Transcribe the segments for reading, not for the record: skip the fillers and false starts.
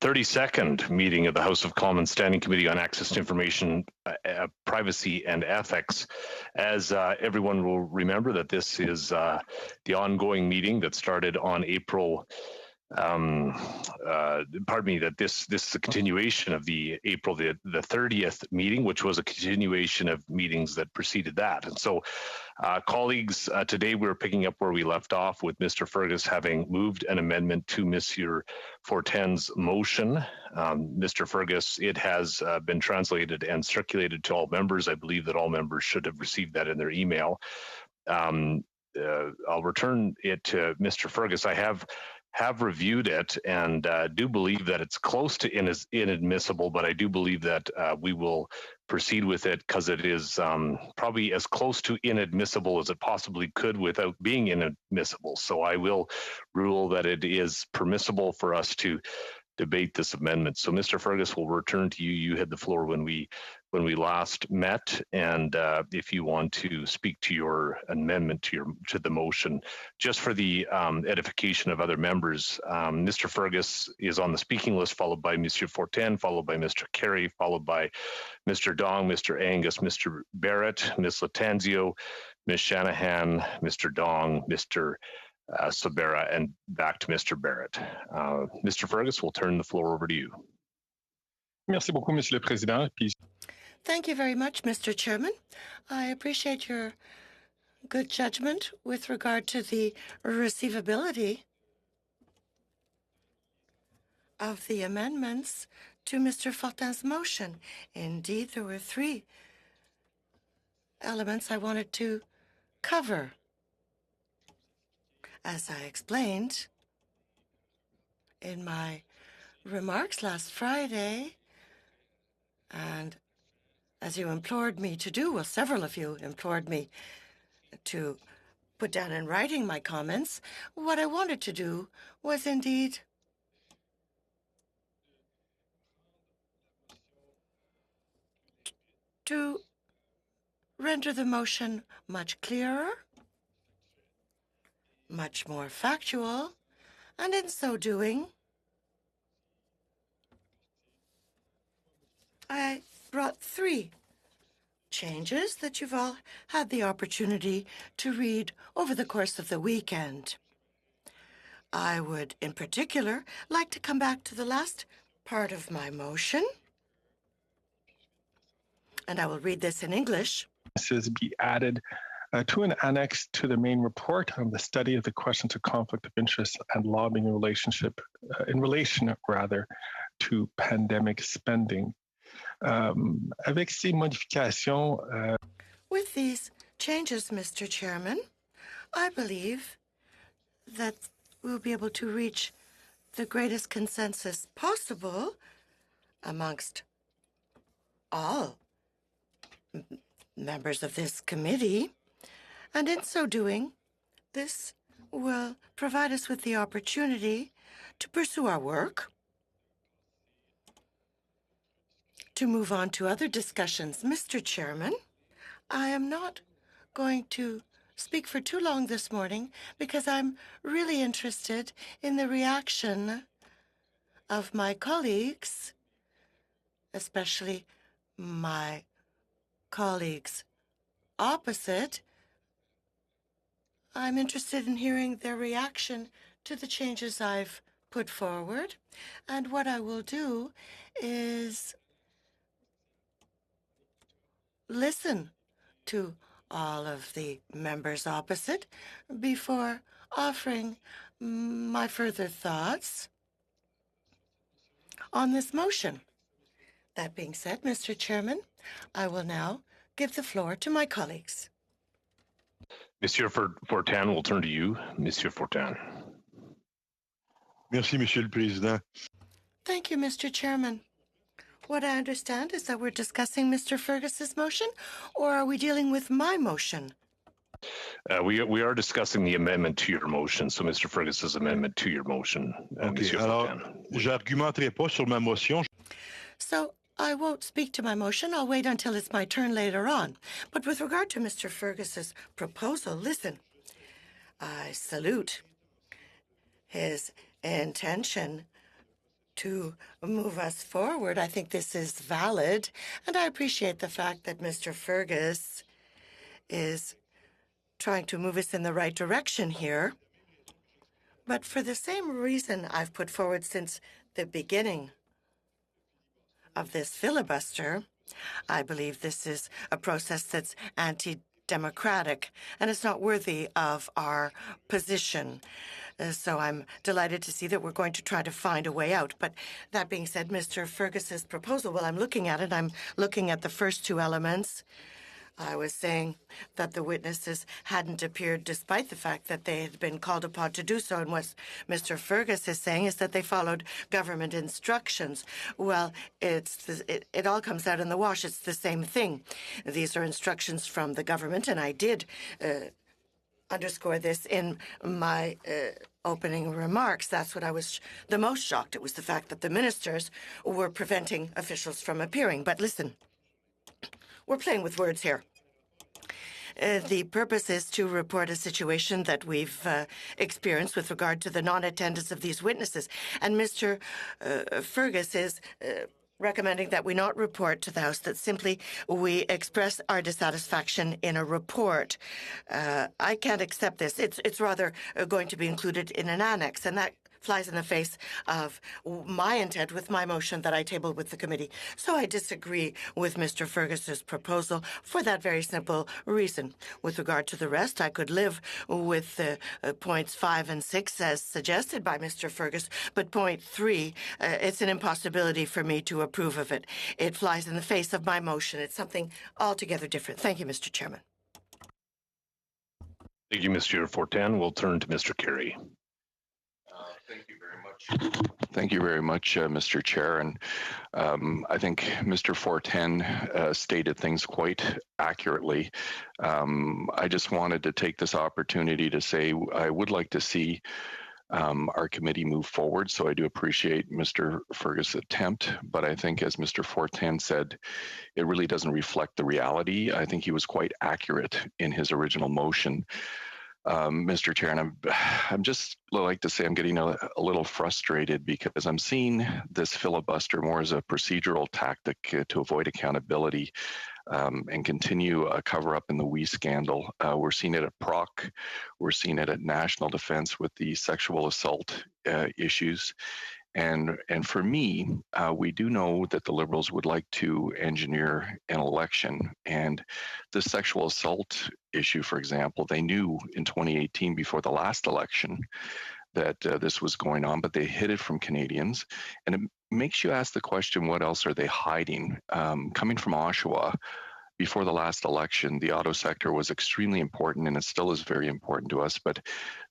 32nd meeting of the House of Commons Standing Committee on Access to Information, Privacy and Ethics. As everyone will remember, that this is the ongoing meeting that started on April that this is a continuation of the April the 30th meeting, which was a continuation of meetings that preceded that. And so, colleagues, today we're picking up where we left off with Mr. Fergus having moved an amendment to Monsieur Fortin's motion. Mr. Fergus, it has been translated and circulated to all members. I believe that all members should have received that in their email. I'll return it to Mr. Fergus. I have reviewed it and do believe that it's close to inadmissible, but I do believe that we will proceed with it because it is probably as close to inadmissible as it possibly could without being inadmissible. So I will rule that it is permissible for us to debate this amendment. So Mr. Fergus, will return to you. You had the floor when we last met, and if you want to speak to your amendment to the motion, just for the edification of other members, Mr. Fergus is on the speaking list, followed by Monsieur Fortin, followed by Mr. Carey, followed by Mr. Dong, Mr. Angus, Mr. Barrett, Ms. Latanzio, Ms. Shanahan, Mr. Dong, Mr. Sabera, and back to Mr. Barrett. Mr. Fergus, we'll turn the floor over to you. Merci beaucoup, Monsieur le Président. Thank you very much, Mr. Chairman. I appreciate your good judgment with regard to the receivability of the amendments to Mr. Fortin's motion. Indeed, there were 3 elements I wanted to cover. As I explained in my remarks last Friday, and as you implored me to do, well, several of you implored me to put down in writing my comments, what I wanted to do was indeed to render the motion much clearer, much more factual, and in so doing, I brought 3 changes that you've all had the opportunity to read over the course of the weekend. I would, in particular, like to come back to the last part of my motion, and I will read this in English. This is be added to an annex to the main report on the study of the questions of conflict of interest and lobbying in relation to pandemic spending. Avec ces modifications, with these changes, Mr. Chairman, I believe that we'll be able to reach the greatest consensus possible amongst all members of this committee. And in so doing, this will provide us with the opportunity to pursue our work, to move on to other discussions. Mr. Chairman, I am not going to speak for too long this morning because I'm really interested in the reaction of my colleagues, especially my colleagues opposite. I'm interested in hearing their reaction to the changes I've put forward. And what I will do is listen to all of the members opposite before offering my further thoughts on this motion. That being said, Mr. Chairman, I will now give the floor to my colleagues. Monsieur Fortin, we'll turn to you. Monsieur Fortin. Merci, Monsieur le Président. Thank you, Mr. Chairman. What I understand is that we're discussing Mr. Fergus's motion, or are we dealing with my motion? We are discussing the amendment to your motion, so Mr. Fergus's amendment to your motion. Okay, alors, j'argumenterai pas sur ma motion. So I won't speak to my motion. I'll wait until it's my turn later on. But with regard to Mr. Fergus's proposal, listen, I salute his intention to move us forward. I think this is valid, and I appreciate the fact that Mr. Fergus is trying to move us in the right direction here. But for the same reason I've put forward since the beginning of this filibuster, I believe this is a process that's anti-democratic, and it's not worthy of our position. So I'm delighted to see that we're going to try to find a way out. But that being said, Mr. Fergus's proposal, well, I'm looking at it. I'm looking at the first two elements. I was saying that the witnesses hadn't appeared despite the fact that they had been called upon to do so. And what Mr. Fergus is saying is that they followed government instructions. Well, it all comes out in the wash. It's the same thing. These are instructions from the government, and I did underscore this in my opening remarks. That's what I was the most shocked. It was the fact that the ministers were preventing officials from appearing. But listen, we're playing with words here. The purpose is to report a situation that we've experienced with regard to the non-attendance of these witnesses. And Mr. Fergus is recommending that we not report to the House, that simply we express our dissatisfaction in a report. I can't accept this. It's rather going to be included in an annex, and that flies in the face of my intent with my motion that I tabled with the committee. So I disagree with Mr. Fergus's proposal for that very simple reason. With regard to the rest, I could live with points 5 and 6 as suggested by Mr. Fergus, but point 3, it's an impossibility for me to approve of it. It flies in the face of my motion. It's something altogether different. Thank you, Mr. Chairman. Thank you, Mr. Fortin. We'll turn to Mr. Carey. Thank you very much. Thank you very much, Mr. Chair. And I think Mr. Fortin stated things quite accurately. I just wanted to take this opportunity to say I would like to see our committee move forward. So I do appreciate Mr. Fergus' attempt, but I think as Mr. Fortin said, it really doesn't reflect the reality. I think he was quite accurate in his original motion. Mr. Chair, and I'm just like to say I'm getting a little frustrated because I'm seeing this filibuster more as a procedural tactic to avoid accountability and continue a cover up in the WE scandal. We're seeing it at PROC, we're seeing it at National Defense with the sexual assault issues. And for me, we do know that the Liberals would like to engineer an election. And the sexual assault issue, for example, they knew in 2018 before the last election that this was going on, but they hid it from Canadians. And it makes you ask the question, what else are they hiding? Coming from Oshawa, before the last election, the auto sector was extremely important, and it still is very important to us, but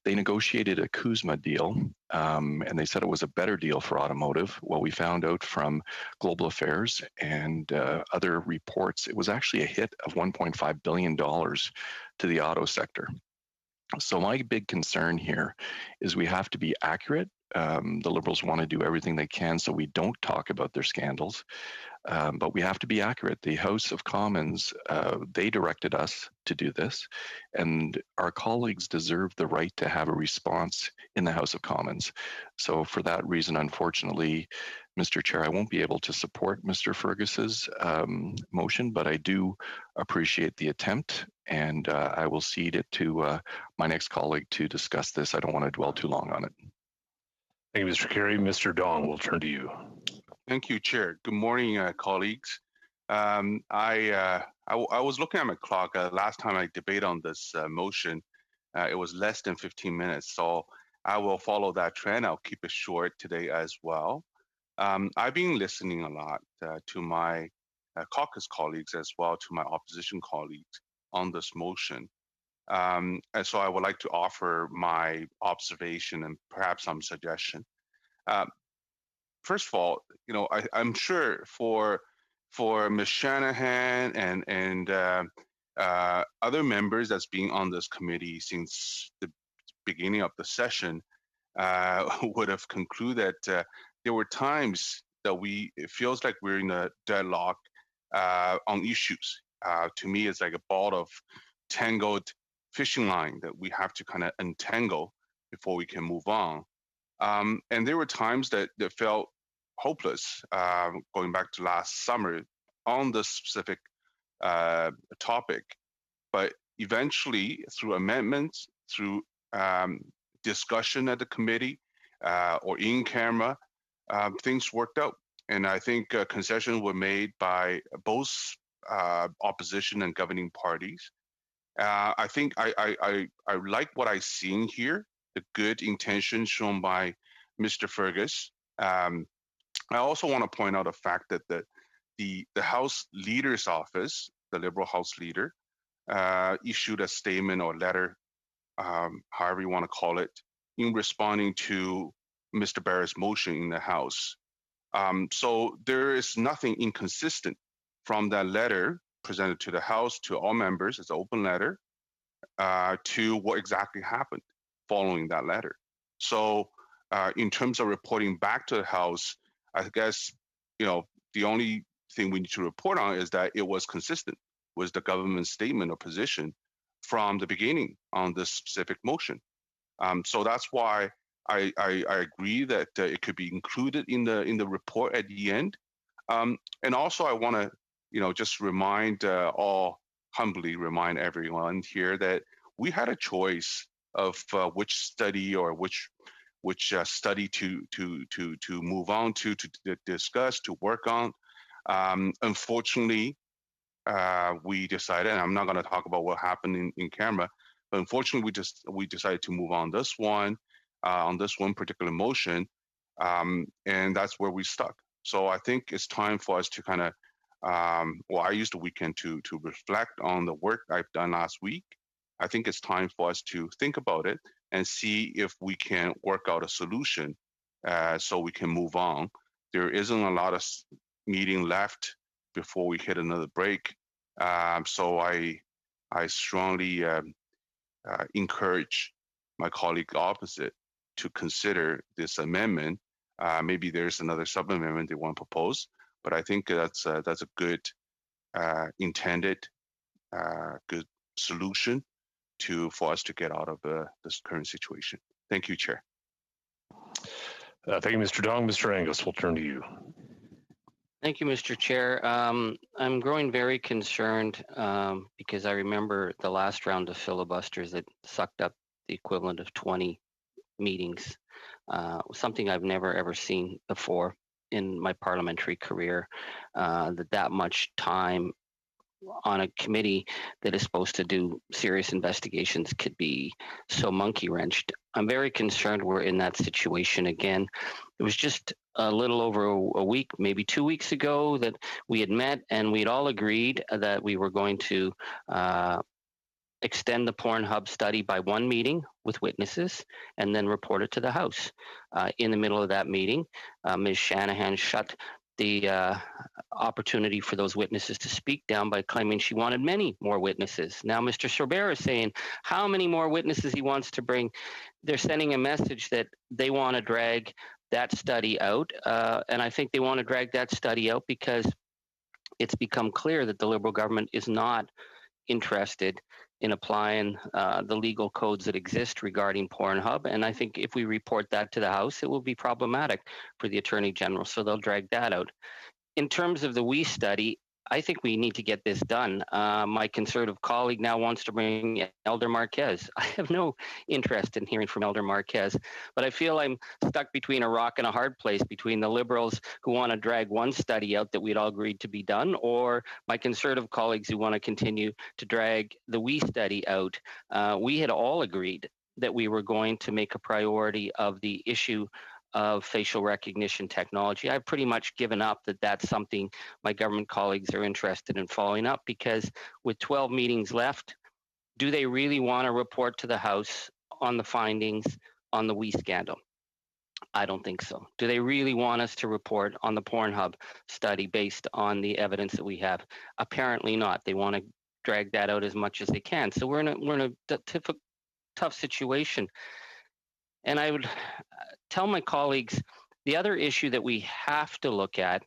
they negotiated a CUSMA deal, and they said it was a better deal for automotive. Well, we found out from Global Affairs and other reports, it was actually a hit of $1.5 billion to the auto sector. So my big concern here is we have to be accurate. The Liberals want to do everything they can so we don't talk about their scandals, but we have to be accurate. The House of Commons, they directed us to do this, and our colleagues deserve the right to have a response in the House of Commons. So for that reason, unfortunately, Mr. Chair, I won't be able to support Mr. Fergus's motion, but I do appreciate the attempt, and I will cede it to my next colleague to discuss this. I don't want to dwell too long on it. Thank you, Mr. Carey. Mr. Dong, we'll turn to you. Thank you, Chair. Good morning, colleagues. I was looking at my clock. Last time I debated on this motion, it was less than 15 minutes. So I will follow that trend. I'll keep it short today as well. I've been listening a lot to my caucus colleagues as well, to my opposition colleagues on this motion. And so I would like to offer my observation and perhaps some suggestion. First of all, I'm sure for Ms. Shanahan and other members that's been on this committee since the beginning of the session would have concluded that there were times that it feels like we're in a deadlock on issues. To me, it's like a ball of tangled fishing line that we have to kind of untangle before we can move on. And there were times that felt hopeless going back to last summer on this specific topic. But eventually, through amendments, through discussion at the committee or in camera, things worked out. And I think concessions were made by both opposition and governing parties. I think I like what I've seen here, the good intention shown by Mr. Fergus. I also want to point out the fact that the House Leader's Office, the Liberal House Leader, issued a statement or letter, however you want to call it, in responding to Mr. Barrett's motion in the House. So there is nothing inconsistent from that letter presented to the House, to all members. It's an open letter to what exactly happened following that letter. So in terms of reporting back to the House, I guess, the only thing we need to report on is that it was consistent with the government's statement or position from the beginning on this specific motion. So that's why I agree that it could be included in the report at the end. And also I want to, just humbly remind everyone here that we had a choice of which study or which study to move on to discuss, to work on. Unfortunately, we decided, and I'm not going to talk about what happened in camera, but unfortunately, we decided to move on this one particular motion, and that's where we stuck. So I think it's time for us to kind of, I used the weekend to reflect on the work I've done last week. I think it's time for us to think about it and see if we can work out a solution so we can move on. There isn't a lot of meeting left before we hit another break. So I strongly encourage my colleague opposite to consider this amendment. Maybe there's another sub-amendment they want to propose, but I think that's a good intended good solution for us to get out of this current situation. Thank you, Chair. Thank you, Mr. Dong. Mr. Angus, we'll turn to you. Thank you, Mr. Chair. I'm growing very concerned because I remember the last round of filibusters that sucked up the equivalent of 20 meetings, something I've never ever seen before in my parliamentary career, that much time on a committee that is supposed to do serious investigations could be so monkey wrenched. I'm very concerned we're in that situation again. It was just a little over a week, maybe 2 weeks ago, that we had met and we'd all agreed that we were going to extend the Pornhub study by one meeting with witnesses and then report it to the House. In the middle of that meeting, Ms. Shanahan shut the opportunity for those witnesses to speak down by claiming she wanted many more witnesses. Now, Mr. Sorbert is saying how many more witnesses he wants to bring. They're sending a message that they want to drag that study out. And I think they want to drag that study out because it's become clear that the Liberal government is not interested in applying the legal codes that exist regarding Pornhub. And I think if we report that to the House, it will be problematic for the Attorney General. So they'll drag that out. In terms of the WE study, I think we need to get this done. My Conservative colleague now wants to bring Elder Marquez. I have no interest in hearing from Elder Marquez, but I feel I'm stuck between a rock and a hard place, between the Liberals who want to drag one study out that we'd all agreed to be done, or my Conservative colleagues who want to continue to drag the WE study out. We had all agreed that we were going to make a priority of the issue of facial recognition technology. I've pretty much given up that that's something my government colleagues are interested in following up, because with 12 meetings left, do they really want to report to the House on the findings on the WE scandal? I don't think so. Do they really want us to report on the Pornhub study based on the evidence that we have? Apparently not. They want to drag that out as much as they can. So we're in a tough situation. And I would tell my colleagues, the other issue that we have to look at,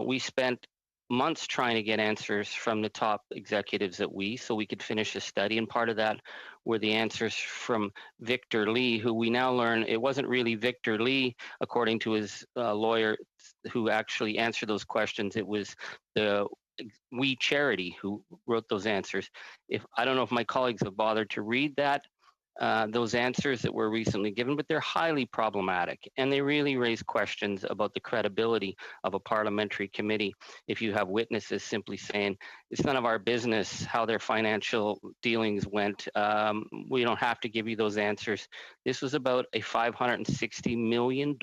we spent months trying to get answers from the top executives at so we could finish the study. And part of that were the answers from Victor Lee, who we now learn it wasn't really Victor Lee, according to his lawyer, who actually answered those questions. It was the We Charity who wrote those answers. I don't know if my colleagues have bothered to read those answers that were recently given, but they're highly problematic, and they really raise questions about the credibility of a parliamentary committee if you have witnesses simply saying it's none of our business how their financial dealings went. We don't have to give you those answers. This was about a $560 million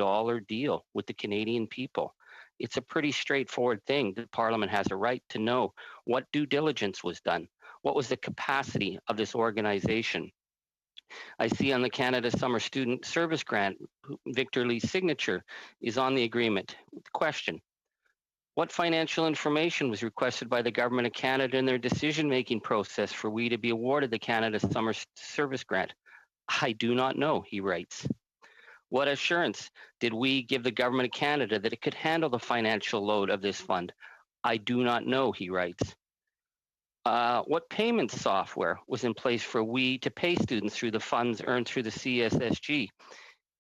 deal with the Canadian people. It's a pretty straightforward thing. The Parliament has a right to know what due diligence was done. What was the capacity of this organization? I see on the Canada Summer Student Service Grant, Victor Lee's signature is on the agreement. Question: what financial information was requested by the Government of Canada in their decision-making process for we to be awarded the Canada Summer Service Grant? I do not know, he writes. What assurance did we give the Government of Canada that it could handle the financial load of this fund? I do not know, he writes. What payment software was in place for we to pay students through the funds earned through the CSSG?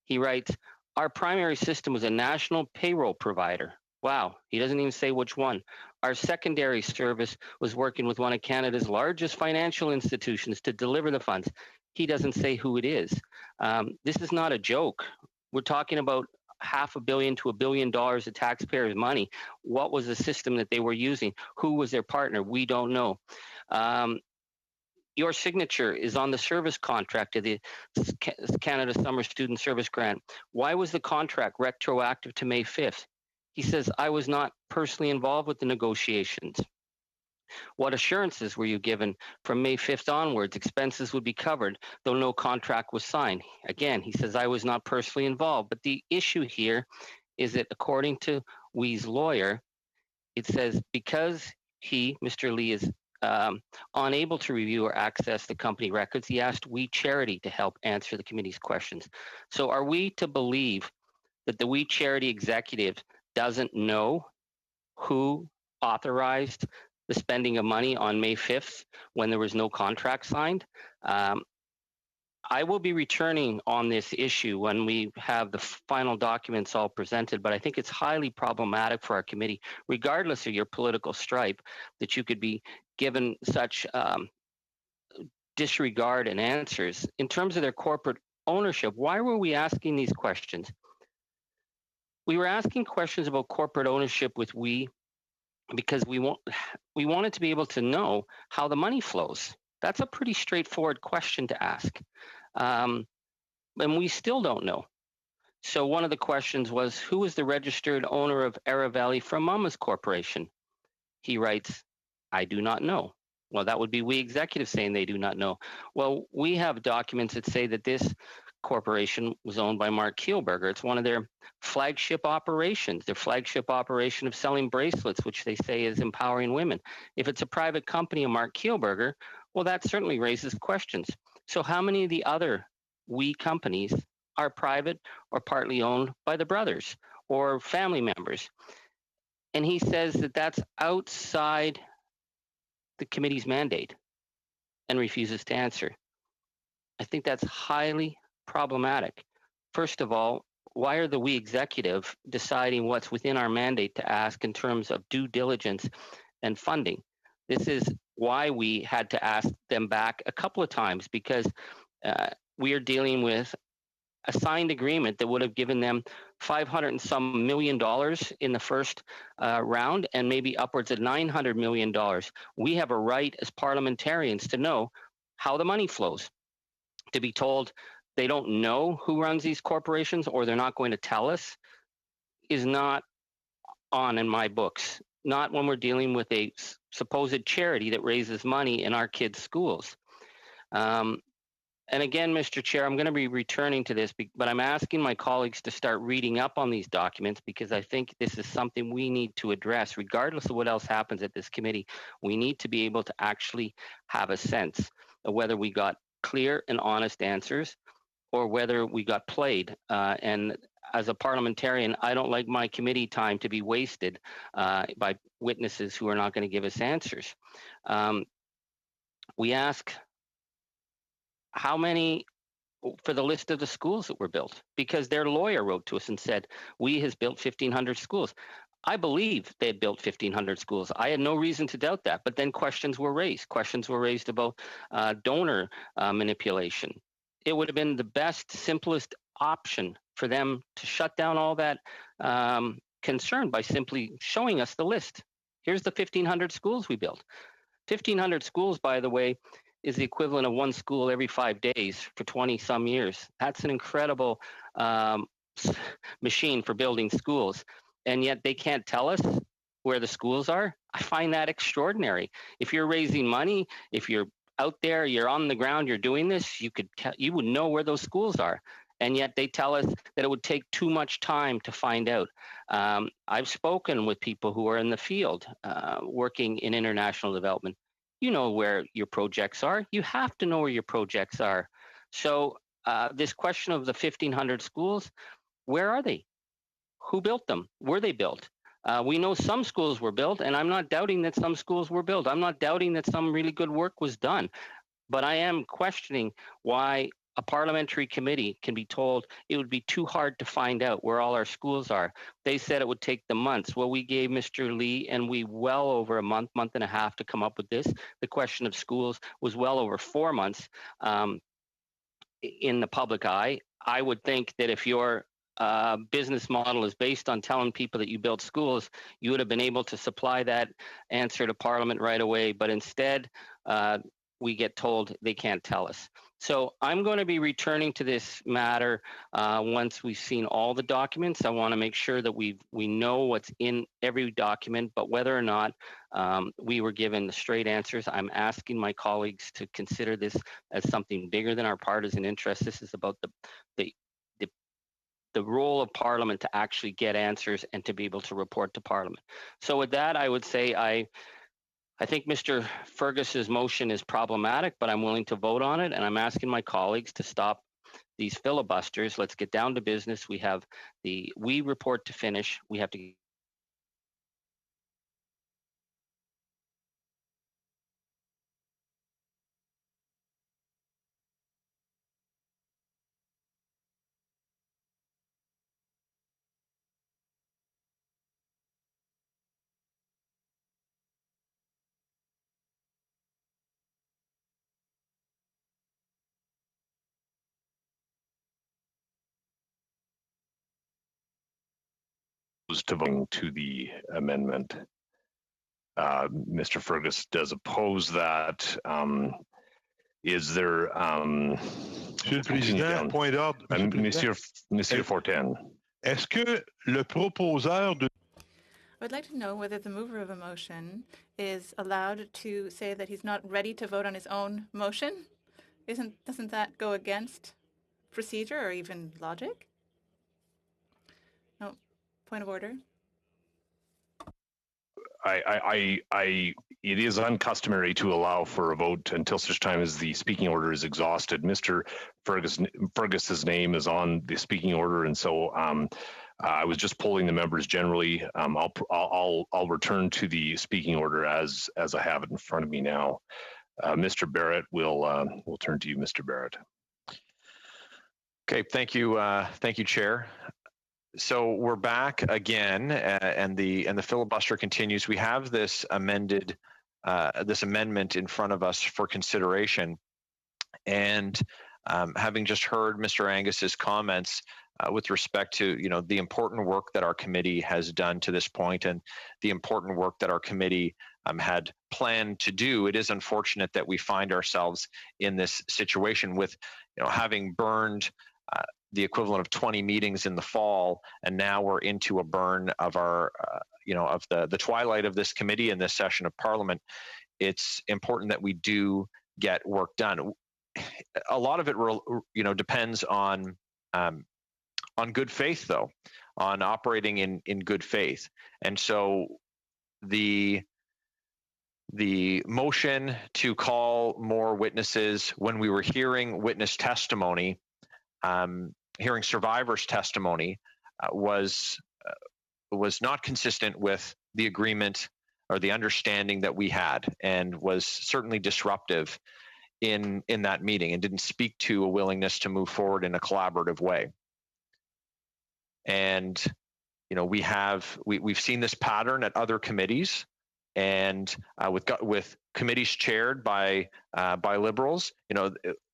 He writes, our primary system was a national payroll provider. Wow, he doesn't even say which one. Our secondary service was working with one of Canada's largest financial institutions to deliver the funds. He doesn't say who it is. This is not a joke. We're talking about $500 million to $1 billion of taxpayers' money. What was the system that they were using? Who was their partner? We don't know. Your signature is on the service contract of the Canada Summer Student Service Grant. Why was the contract retroactive to May 5th? He says, I was not personally involved with the negotiations. What assurances were you given from May 5th onwards? Expenses would be covered, though no contract was signed. Again, he says, I was not personally involved. But the issue here is that according to Wee's lawyer, it says because he, Mr. Lee, is unable to review or access the company records, he asked We Charity to help answer the committee's questions. So are we to believe that the We Charity executive doesn't know who authorized the spending of money on May 5th when there was no contract signed? I will be returning on this issue when we have the final documents all presented, but I think it's highly problematic for our committee, regardless of your political stripe, that you could be given such disregard and answers. In terms of their corporate ownership, why were we asking these questions? We were asking questions about corporate ownership with because we wanted to be able to know how the money flows. That's a pretty straightforward question to ask. And we still don't know. So one of the questions was, who is the registered owner of Era Valley from Mama's Corporation? He writes, I do not know. Well, that would be we executives saying they do not know. Well, we have documents that say that this corporation was owned by Mark Kielburger. It's one of their flagship operations, their flagship operation of selling bracelets, which they say is empowering women. If it's a private company of Mark Kielburger, well, that certainly raises questions. So how many of the other we companies are private or partly owned by the brothers or family members? And he says that that's outside the committee's mandate and refuses to answer. I think that's highly problematic. First of all, why are the we executive deciding what's within our mandate to ask in terms of due diligence and funding? This is why we had to ask them back a couple of times, because we are dealing with a signed agreement that would have given them $500 and some million in the first round, and maybe upwards of $900 million. We have a right as parliamentarians to know how the money flows. To be told they don't know who runs these corporations or they're not going to tell us is not on in my books. Not when we're dealing with a supposed charity that raises money in our kids' schools. And again, Mr. Chair, I'm going to be returning to this, but I'm asking my colleagues to start reading up on these documents, because I think this is something we need to address, regardless of what else happens at this committee. We need to be able to actually have a sense of whether we got clear and honest answers or whether we got played. And as a parliamentarian, I don't like my committee time to be wasted by witnesses who are not going to give us answers. We ask how many for the list of the schools that were built, because their lawyer wrote to us and said, we has built 1,500 schools. I believe they had built 1,500 schools. I had no reason to doubt that. But then questions were raised. Questions were raised about donor manipulation. It would have been the best, simplest option for them to shut down all that concern by simply showing us the list. Here's the 1,500 schools we built. 1,500 schools, by the way, is the equivalent of one school every 5 days for 20 some years. That's an incredible machine for building schools. And yet they can't tell us where the schools are. I find that extraordinary. If you're raising money, if you're out there, you're on the ground, you're doing this, you would know where those schools are. And yet they tell us that it would take too much time to find out. I've spoken with people who are in the field working in international development. You know where your projects are. You have to know where your projects are. So this question of the 1,500 schools, where are they? Who built them? Were they built? We know some schools were built, and I'm not doubting that some schools were built. I'm not doubting that some really good work was done. But I am questioning why a parliamentary committee can be told it would be too hard to find out where all our schools are. They said it would take them months. Well, we gave Mr. Lee and we well over a month and a half to come up with this. The question of schools was well over 4 months in the public eye. I would think that if your business model is based on telling people that you built schools, you would have been able to supply that answer to Parliament right away. But instead, we get told they can't tell us. So I'm going to be returning to this matter once we've seen all the documents. I want to make sure that we know what's in every document, but whether or not we were given the straight answers, I'm asking my colleagues to consider this as something bigger than our partisan interests. This is about the role of Parliament to actually get answers and to be able to report to Parliament. So with that, I would say I think Mr. Fergus's motion is problematic, but I'm willing to vote on it, and I'm asking my colleagues to stop these filibusters. Let's get down to business. We have the report to finish. We have to to voting to the amendment. Mr. Fergus does oppose that. Is there... Monsieur le Président, point d'ordre. Monsieur Fortin. Est-ce que le proposeur de... I would like to know whether the mover of a motion is allowed to say that he's not ready to vote on his own motion. Doesn't that go against procedure or even logic? No. Point of order. It is uncustomary to allow for a vote until such time as the speaking order is exhausted. Mr. Fergus's name is on the speaking order, and so I was just polling the members generally. I'll return to the speaking order as I have it in front of me now. Mr. Barrett, we'll turn to you, Mr. Barrett. Okay, thank you, Chair. So we're back again, and the filibuster continues. We have this amendment in front of us for consideration, and having just heard Mr. Angus's comments with respect to the important work that our committee has done to this point, and the important work that our committee had planned to do, it is unfortunate that we find ourselves in this situation with having burned the equivalent of 20 meetings in the fall, and now we're into a burn of our, of the twilight of this committee and this session of Parliament. It's important that we do get work done. A lot of it, depends on good faith, though, on operating in good faith. And so the motion to call more witnesses, when we were hearing witness testimony, hearing survivors' testimony was not consistent with the agreement or the understanding that we had, and was certainly disruptive in that meeting, and didn't speak to a willingness to move forward in a collaborative way. And we've seen this pattern at other committees, and with committees chaired by Liberals,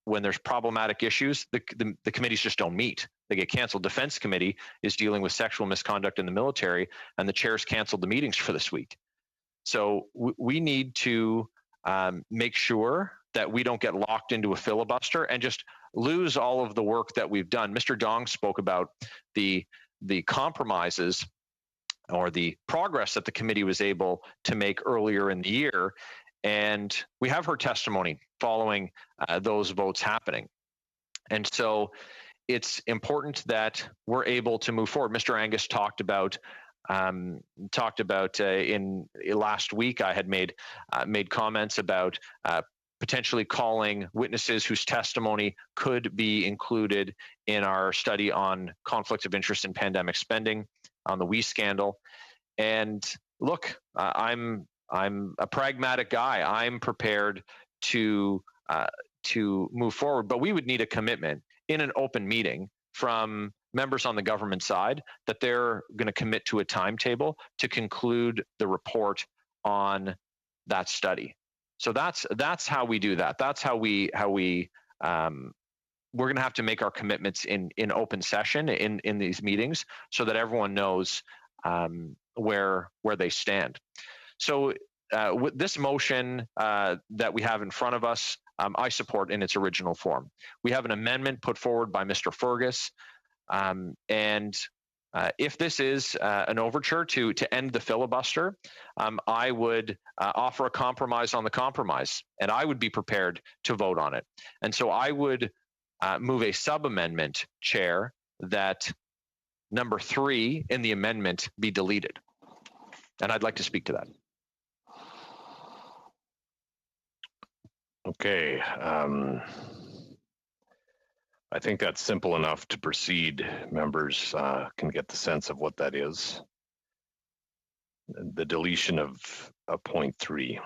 when there's problematic issues, the committees just don't meet. They get canceled. Defense Committee is dealing with sexual misconduct in the military, and the chairs canceled the meetings for this week. So we need to make sure that we don't get locked into a filibuster and just lose all of the work that we've done. Mr. Dong spoke about the compromises or the progress that the committee was able to make earlier in the year. And we have her testimony following those votes happening. And so it's important that we're able to move forward. Mr. Angus talked about in last week, I had made comments about potentially calling witnesses whose testimony could be included in our study on conflict of interest in pandemic spending, on the WE scandal. And look, I'm a pragmatic guy. I'm prepared to move forward, but we would need a commitment in an open meeting from members on the government side that they're going to commit to a timetable to conclude the report on that study. So that's how we do that. That's how we we're going to have to make our commitments in open session in these meetings, so that everyone knows where they stand. So with this motion that we have in front of us, I support in its original form. We have an amendment put forward by Mr. Fergus, and if this is an overture to end the filibuster, I would offer a compromise on the compromise, and I would be prepared to vote on it. And so I would move a sub-amendment, Chair, that number 3 in the amendment be deleted. And I'd like to speak to that. Okay. I think that's simple enough to proceed. Members can get the sense of what that is. The deletion of point 3.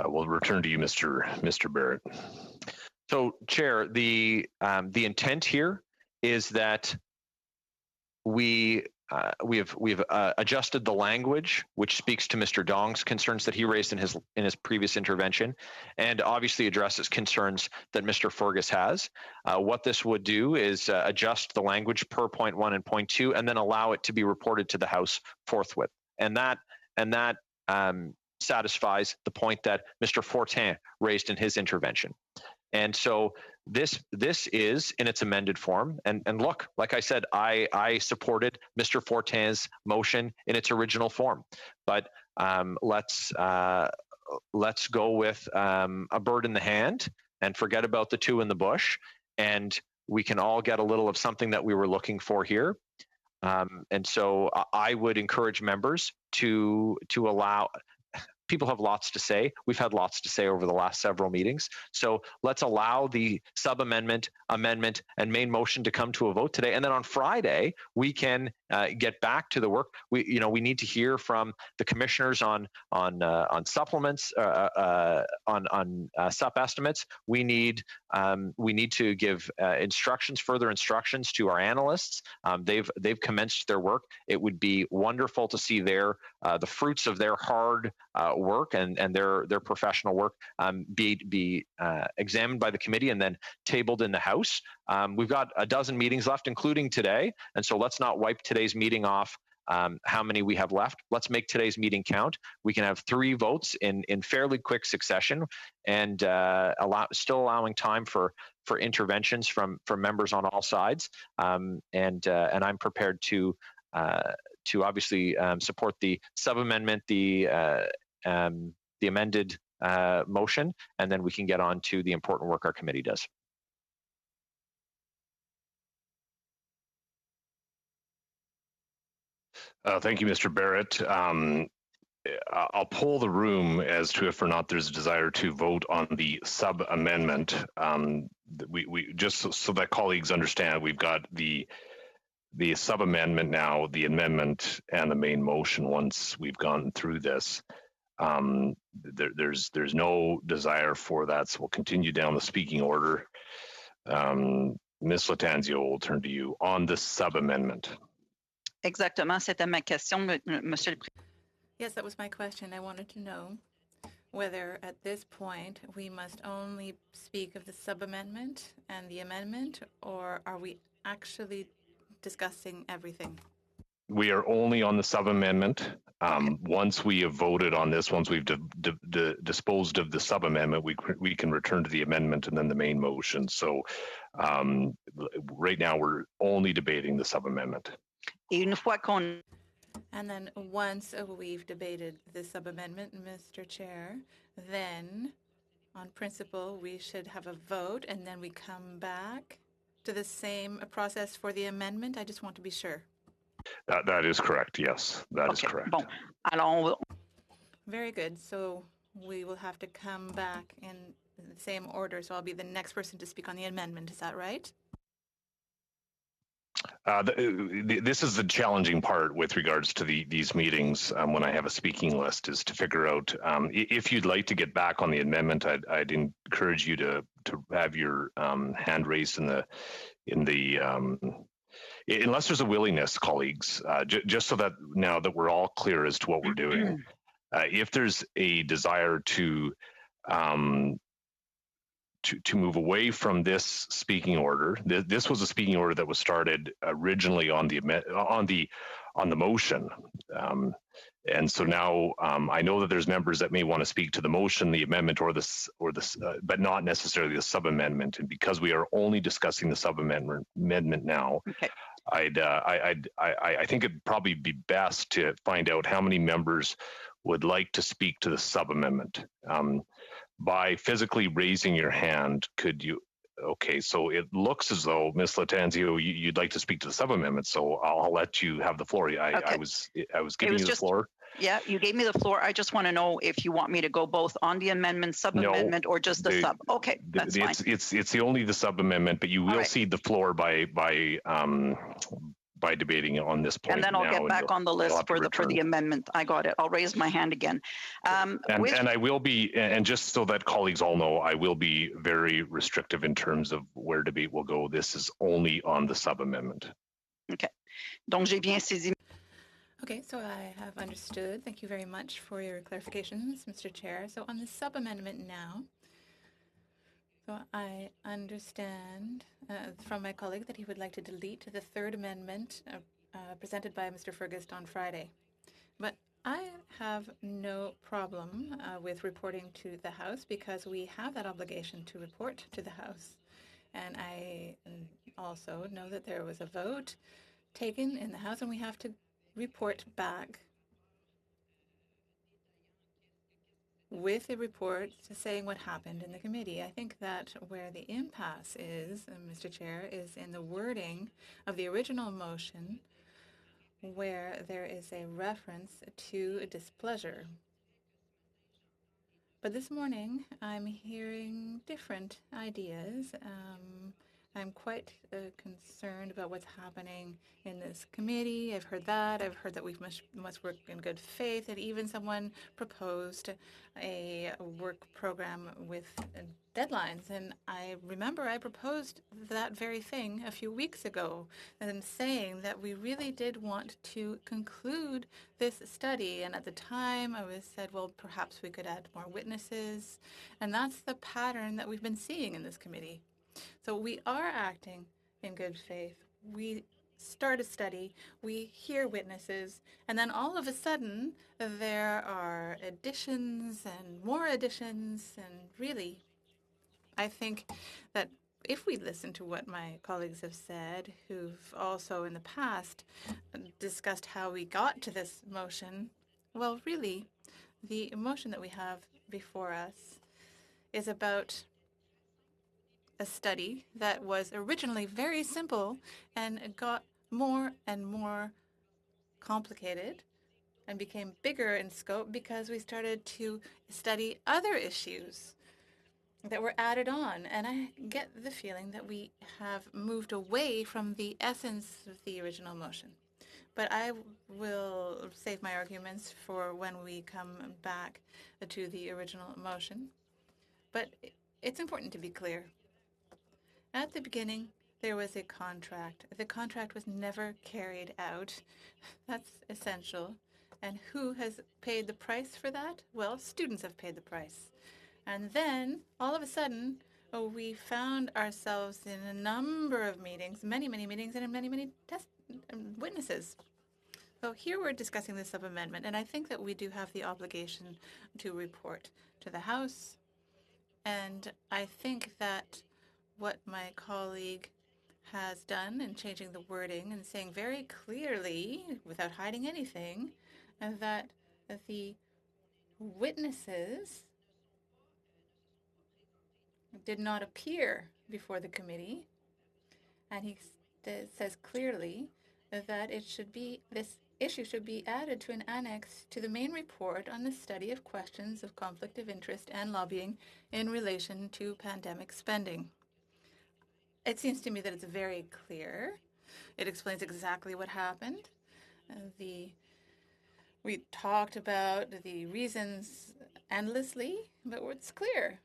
We'll return to you, Mr. Barrett. So, Chair, the intent here is that we've adjusted the language, which speaks to Mr. Dong's concerns that he raised in his previous intervention, and obviously addresses concerns that Mr. Fergus has. What this would do is adjust the language per point 1 and point 2, and then allow it to be reported to the House forthwith. And that satisfies the point that Mr. Fortin raised in his intervention. And so this is in its amended form. And look, like I said, I supported Mr. Fortin's motion in its original form. But let's go with a bird in the hand and forget about the 2 in the bush. And we can all get a little of something that we were looking for here. And so I would encourage members to allow. People have lots to say. We've had lots to say over the last several meetings. So let's allow the sub-amendment, amendment, and main motion to come to a vote today. And then on Friday, we can get back to the work. We need to hear from the commissioners on supplements, on sup estimates. We need to give further instructions to our analysts. They've commenced their work. It would be wonderful to see the fruits of their hard work and their professional work be examined by the committee and then tabled in the House. We've got a dozen meetings left, including today, and so let's not wipe today's meeting off. How many we have left. Let's make today's meeting count. We can have 3 votes in fairly quick succession, and still allowing time for interventions from members on all sides. And I'm prepared to obviously support the sub-amendment, the amended motion, and then we can get on to the important work our committee does. Thank you, Mr. Barrett. I'll poll the room as to if or not there's a desire to vote on the sub amendment. We just so that colleagues understand, we've got the sub amendment now, the amendment, and the main motion. Once we've gone through this, there's no desire for that, so we'll continue down the speaking order. Ms. Latanzio, will turn to you on the sub amendment. Exactement, c'était ma question, Monsieur le Président. Yes, that was my question. I wanted to know whether at this point we must only speak of the sub-amendment and the amendment, or are we actually discussing everything? We are only on the sub-amendment. Once we have voted on this, once we've disposed of the sub-amendment, we can return to the amendment and then the main motion. So right now we're only debating the sub-amendment. Et une fois qu'on And then once we've debated the sub-amendment, Mr. Chair, then on principle, we should have a vote and then we come back to the same process for the amendment. I just want to be sure. That is correct. Yes, that is correct. Bon. Alors, Very good. So we will have to come back in the same order. So I'll be the next person to speak on the amendment. Is that right? This is the challenging part with regards to these meetings when I have a speaking list, is to figure out if you'd like to get back on the amendment. I'd encourage you to have your hand raised in the unless there's a willingness, colleagues, just so that now that we're all clear as to what we're doing. If there's a desire to move away from this speaking order, this was a speaking order that was started originally on the motion, and so now I know that there's members that may want to speak to the motion, the amendment, or this, but not necessarily the sub amendment. And because we are only discussing the sub amendment now, okay. I think it'd probably be best to find out how many members would like to speak to the sub amendment. By physically raising your hand, could you? Okay, so it looks as though, Ms. Latanzio, you'd like to speak to the sub-amendment, so I'll let you have the floor. I was giving you the floor. Yeah, you gave me the floor. I just want to know if you want me to go both on the amendment, sub-amendment, or just the sub. Okay, that's fine. It's only the sub-amendment, but you will cede the floor by debating on this point. And then I'll get back on the list for the amendment. I got it. I'll raise my hand again. And I will be, and just so that colleagues all know, I will be very restrictive in terms of where debate will go. This is only on the sub-amendment. Okay. Donc, j'ai bien saisi. Okay, so I have understood. Thank you very much for your clarifications, Mr. Chair. So on the sub-amendment now, so I understand from my colleague that he would like to delete the third amendment presented by Mr. Fergus on Friday. But I have no problem with reporting to the House because we have that obligation to report to the House. And I also know that there was a vote taken in the House and we have to report back with a report saying what happened in the committee. I think that where the impasse is, Mr. Chair, is in the wording of the original motion where there is a reference to displeasure. But this morning, I'm hearing different ideas. I'm quite concerned about what's happening in this committee. I've heard that. I've heard that we must work in good faith. And even someone proposed a work program with deadlines. And I remember I proposed that very thing a few weeks ago and saying that we really did want to conclude this study. And at the time, I said, well, perhaps we could add more witnesses. And that's the pattern that we've been seeing in this committee. So we are acting in good faith. We start a study, we hear witnesses, and then all of a sudden there are additions and more additions. And really, I think that if we listen to what my colleagues have said, who've also in the past discussed how we got to this motion, well, really, the motion that we have before us is about a study that was originally very simple and got more and more complicated and became bigger in scope because we started to study other issues that were added on. And I get the feeling that we have moved away from the essence of the original motion. But I will save my arguments for when we come back to the original motion. But it's important to be clear. At the beginning, there was a contract. The contract was never carried out. That's essential. And who has paid the price for that? Well, students have paid the price. And then, all of a sudden, we found ourselves in a number of meetings, many meetings, and many witnesses. So here we're discussing the sub-amendment, and I think that we do have the obligation to report to the House. And I think that what my colleague has done in changing the wording and saying very clearly, without hiding anything, that the witnesses did not appear before the committee, and he says clearly that this issue should be added to an annex to the main report on the study of questions of conflict of interest and lobbying in relation to pandemic spending. It seems to me that it's very clear. It explains exactly what happened. We talked about the reasons endlessly, but it's clear.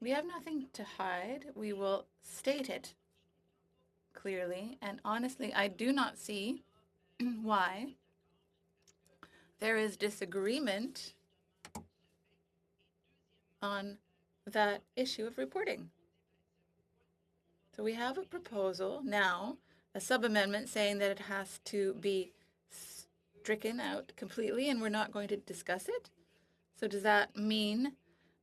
We have nothing to hide. We will state it clearly. And honestly, I do not see why there is disagreement on that issue of reporting. So we have a proposal now, a sub-amendment saying that it has to be stricken out completely and we're not going to discuss it. So does that mean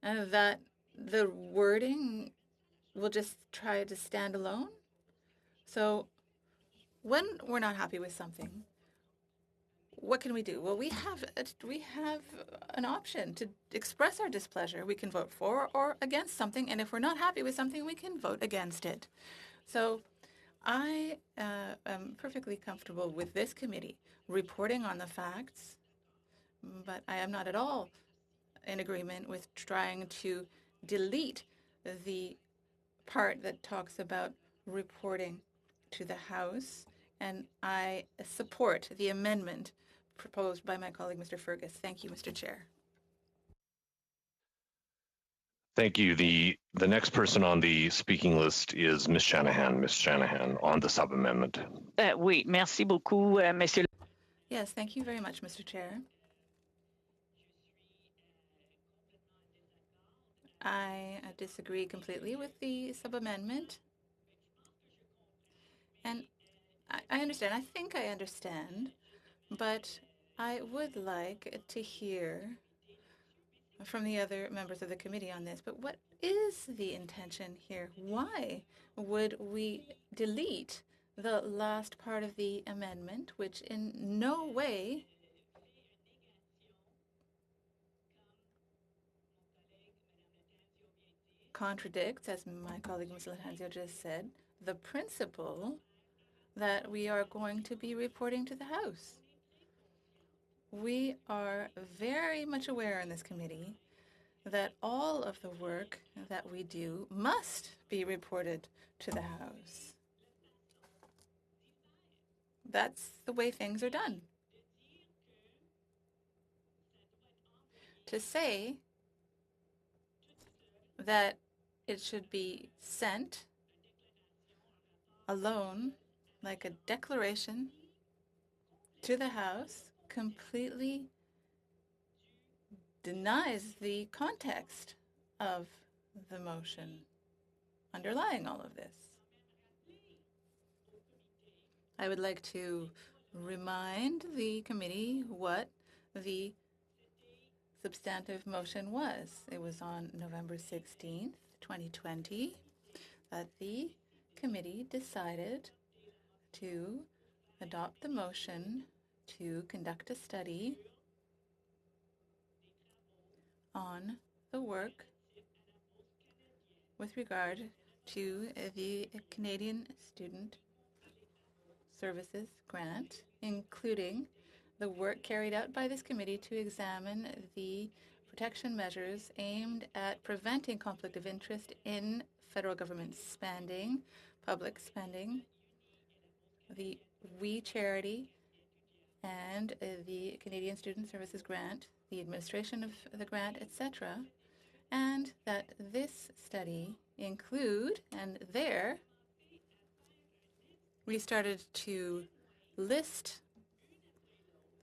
that the wording will just try to stand alone? So when we're not happy with something, what can we do? Well, we have an option to express our displeasure. We can vote for or against something, and if we're not happy with something, we can vote against it. So I am perfectly comfortable with this committee reporting on the facts, but I am not at all in agreement with trying to delete the part that talks about reporting to the House, and I support the amendment proposed by my colleague, Mr. Fergus. Thank you, Mr. Chair. Thank you. The next person on the speaking list is Ms. Shanahan. Ms. Shanahan on the sub-amendment. Oui, merci beaucoup, Monsieur. Yes, thank you very much, Mr. Chair. I disagree completely with the sub-amendment. And I understand. I think I understand. But I would like to hear from the other members of the committee on this. But what is the intention here? Why would we delete the last part of the amendment, which in no way contradicts, as my colleague Ms. Latanzio just said, the principle that we are going to be reporting to the House? We are very much aware in this committee that all of the work that we do must be reported to the House. That's the way things are done. To say that it should be sent alone, like a declaration to the House, completely denies the context of the motion underlying all of this. I would like to remind the committee what the substantive motion was. It was on November 16th, 2020, that the committee decided to adopt the motion to conduct a study on the work with regard to the Canadian Student Services Grant, including the work carried out by this committee to examine the protection measures aimed at preventing conflict of interest in federal government spending, public spending, the We Charity, and the Canadian Student Services Grant, the administration of the grant, etc., and that this study include, and there we started to list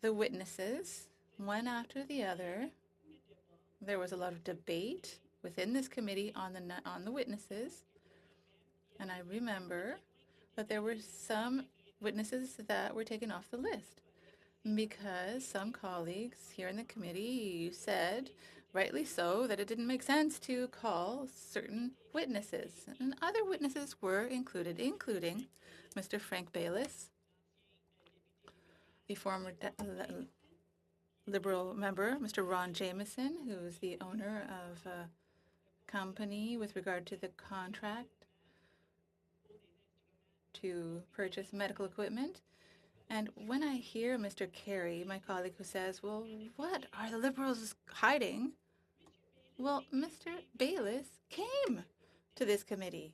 the witnesses one after the other. There was a lot of debate within this committee on the witnesses, and I remember that there were some witnesses that were taken off the list because some colleagues here in the committee said, rightly so, that it didn't make sense to call certain witnesses. And other witnesses were included, including Mr. Frank Baylis, the former Liberal member, Mr. Ron Jameson, who is the owner of a company with regard to the contract to purchase medical equipment. And when I hear Mr. Carey, my colleague, who says, well, what are the Liberals hiding? Well, Mr. Baylis came to this committee.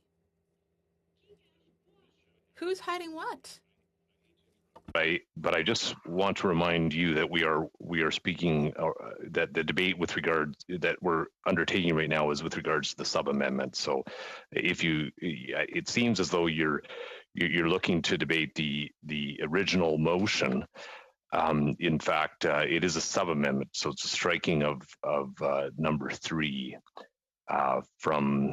Who's hiding what? But I just want to remind you that we are speaking that the debate with regard that we're undertaking right now is with regards to the sub amendment. So, it seems as though you're looking to debate the original motion. In fact, it is a sub amendment, so it's a striking of number 3 from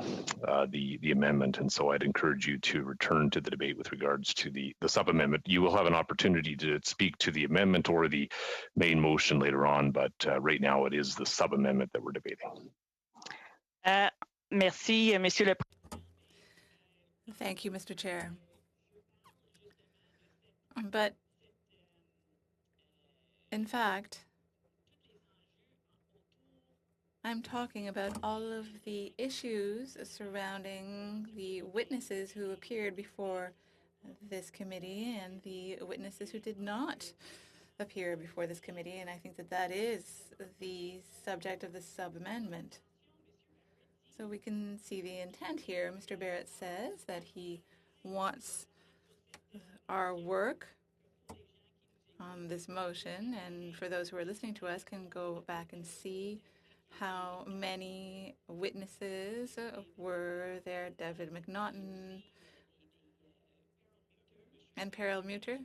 the amendment, and so I'd encourage you to return to the debate with regards to the sub amendment. You will have an opportunity to speak to the amendment or the main motion later on, but right now it is the sub amendment that we're debating. Merci, Monsieur le. Thank you, Mr. Chair. But in fact, I'm talking about all of the issues surrounding the witnesses who appeared before this committee and the witnesses who did not appear before this committee, and I think that that is the subject of the sub-amendment. So we can see the intent here. Mr. Barrett says that he wants our work on this motion, and for those who are listening to us can go back and see how many witnesses were there. David McNaughton and Peril Muter.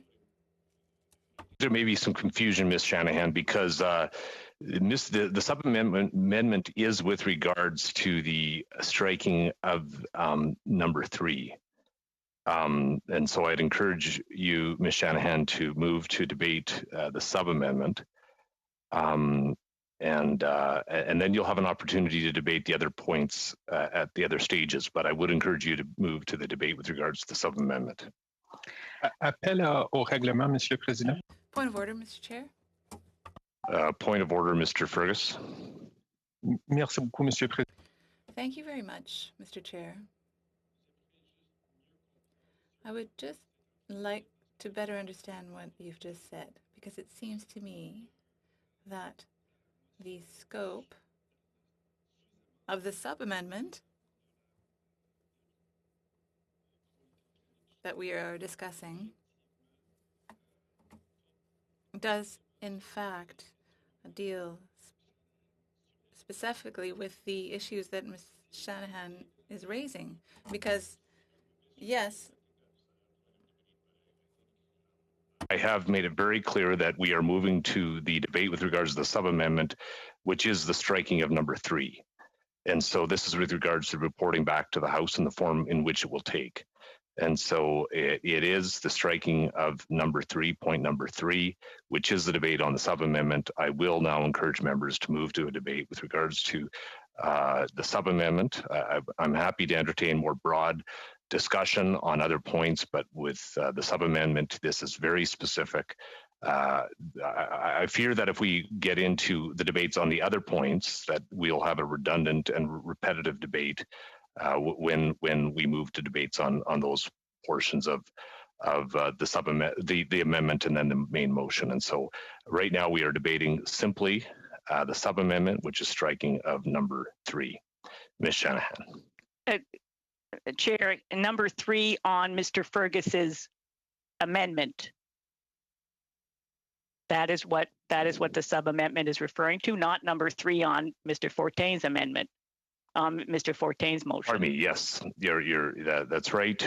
There may be some confusion, Ms. Shanahan, because the sub-amendment is with regards to the striking of number 3. And so I'd encourage you, Ms. Shanahan, to move to debate the sub-amendment. And then you'll have an opportunity to debate the other points at the other stages. But I would encourage you to move to the debate with regards to the sub-amendment. Appel au règlement, Monsieur le Président. Point of order, Mr. Chair. Point of order, Mr. Fergus. Merci beaucoup, Monsieur le Président. Thank you very much, Mr. Chair. I would just like to better understand what you've just said, because it seems to me that the scope of the sub-amendment that we are discussing does, in fact, deal specifically with the issues that Ms. Shanahan is raising. Because, yes, I have made it very clear that we are moving to the debate with regards to the sub-amendment, which is the striking of number 3. And so this is with regards to reporting back to the House in the form in which it will take. And so it is the striking of number 3, point number 3, which is the debate on the sub-amendment. I will now encourage members to move to a debate with regards to the sub-amendment. I'm happy to entertain more broad discussion on other points, but with the sub-amendment, this is very specific. I fear that if we get into the debates on the other points, that we'll have a redundant and repetitive debate when we move to debates on those portions of the amendment and then the main motion. And so right now we are debating simply the sub-amendment, which is striking of number 3. Ms. Shanahan. Chair, number 3 on Mr. Fergus's amendment. That is what the sub-amendment is referring to, not number 3 on Mr. Fortin's amendment, Mr. Fortin's motion. Pardon me. Yes, that's right.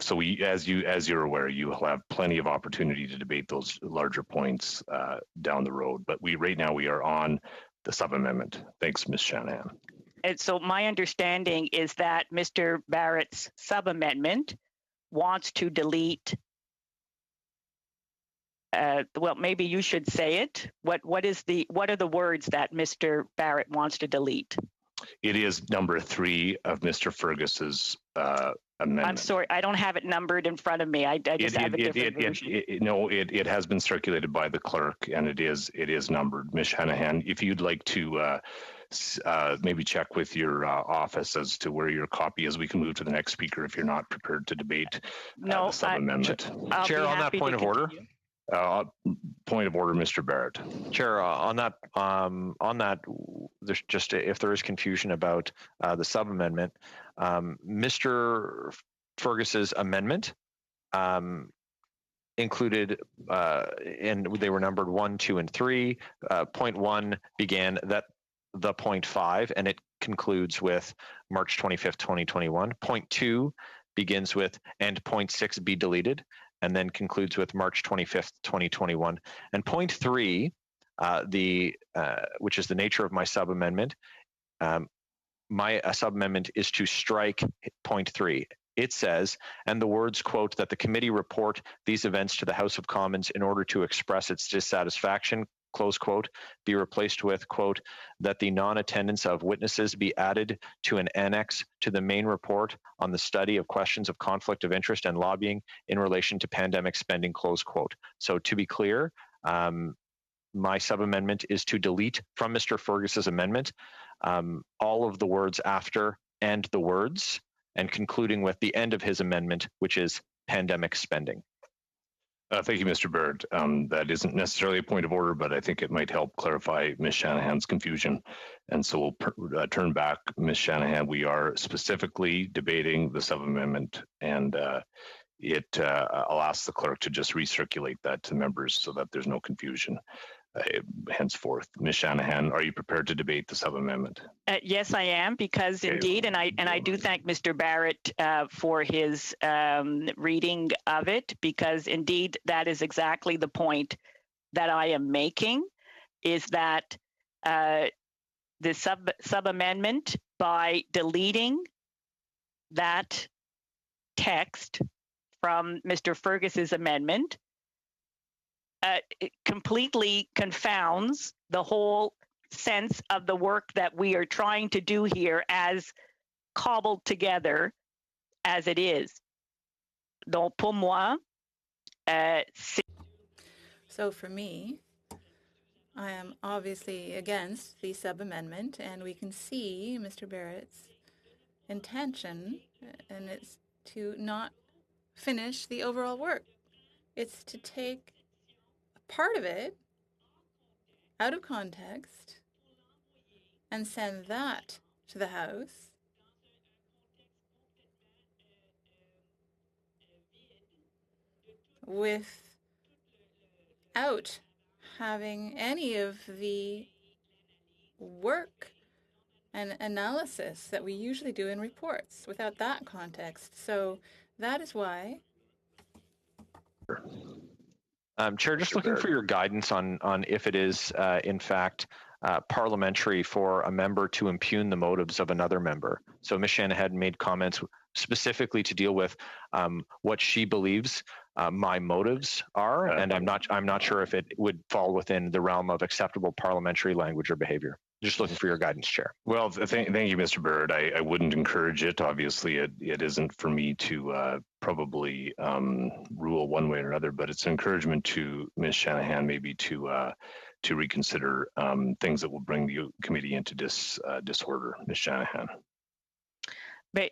So as you're aware, you will have plenty of opportunity to debate those larger points down the road. But right now we are on the sub-amendment. Thanks, Ms. Shanahan. And so my understanding is that Mr. Barrett's sub-amendment wants to delete. Well, maybe you should say it. What are the words that Mr. Barrett wants to delete? It is number 3 of Mr. Fergus's amendment. I'm sorry, I don't have it numbered in front of me. I just have a different version. No, it has been circulated by the clerk, and it is numbered. Ms. Shanahan, if you'd like to maybe check with your office as to where your copy is, we can move to the next speaker if you're not prepared to debate the sub-amendment. Chair, on that point of order. Point of order, Mr. Barrett. Chair, on that, there's just if there is confusion about the sub-amendment, Mr. Fergus's amendment included, and they were numbered 1, 2, and 3. Point 1 began the point 5, and it concludes with March 25th, 2021. Point 2 begins with and point 6 be deleted, and then concludes with March 25th, 2021. And point 3, which is the nature of my sub-amendment, my sub-amendment is to strike point 3. It says, and the words, quote, that the committee report these events to the House of Commons in order to express its dissatisfaction, close quote, be replaced with, quote, that the non-attendance of witnesses be added to an annex to the main report on the study of questions of conflict of interest and lobbying in relation to pandemic spending, close quote. So to be clear, my sub-amendment is to delete from Mr. Fergus's amendment all of the words after and the words, and concluding with the end of his amendment, which is pandemic spending. Thank you, Mr. Barrett. That isn't necessarily a point of order, but I think it might help clarify Ms. Shanahan's confusion. And so we'll turn back, Ms. Shanahan. We are specifically debating the sub-amendment, and I'll ask the clerk to just recirculate that to members so that there's no confusion henceforth. Ms. Shanahan, are you prepared to debate the sub-amendment? Yes, I am, because indeed, and I do thank Mr. Barrett for his reading of it, because indeed that is exactly the point that I am making, is that the sub-amendment, by deleting that text from Mr. Fergus's amendment, it completely confounds the whole sense of the work that we are trying to do here, as cobbled together as it is. Donc, pour moi, so for me, I am obviously against the sub-amendment, and we can see Mr. Barrett's intention, and it's to not finish the overall work. It's to take part of it out of context and send that to the House without having any of the work and analysis that we usually do in reports, without that context. So that is why. Chair, just looking for your guidance on if it is, in fact, parliamentary for a member to impugn the motives of another member. So Ms. Shanahan made comments specifically to deal with what she believes my motives are, and I'm not sure if it would fall within the realm of acceptable parliamentary language or behavior. Just looking for your guidance, Chair. Well, thank you, Mr. Barrett. I wouldn't encourage it. Obviously, it isn't for me to probably rule one way or another, but it's an encouragement to Ms. Shanahan maybe to reconsider things that will bring the committee into disorder. Ms. Shanahan.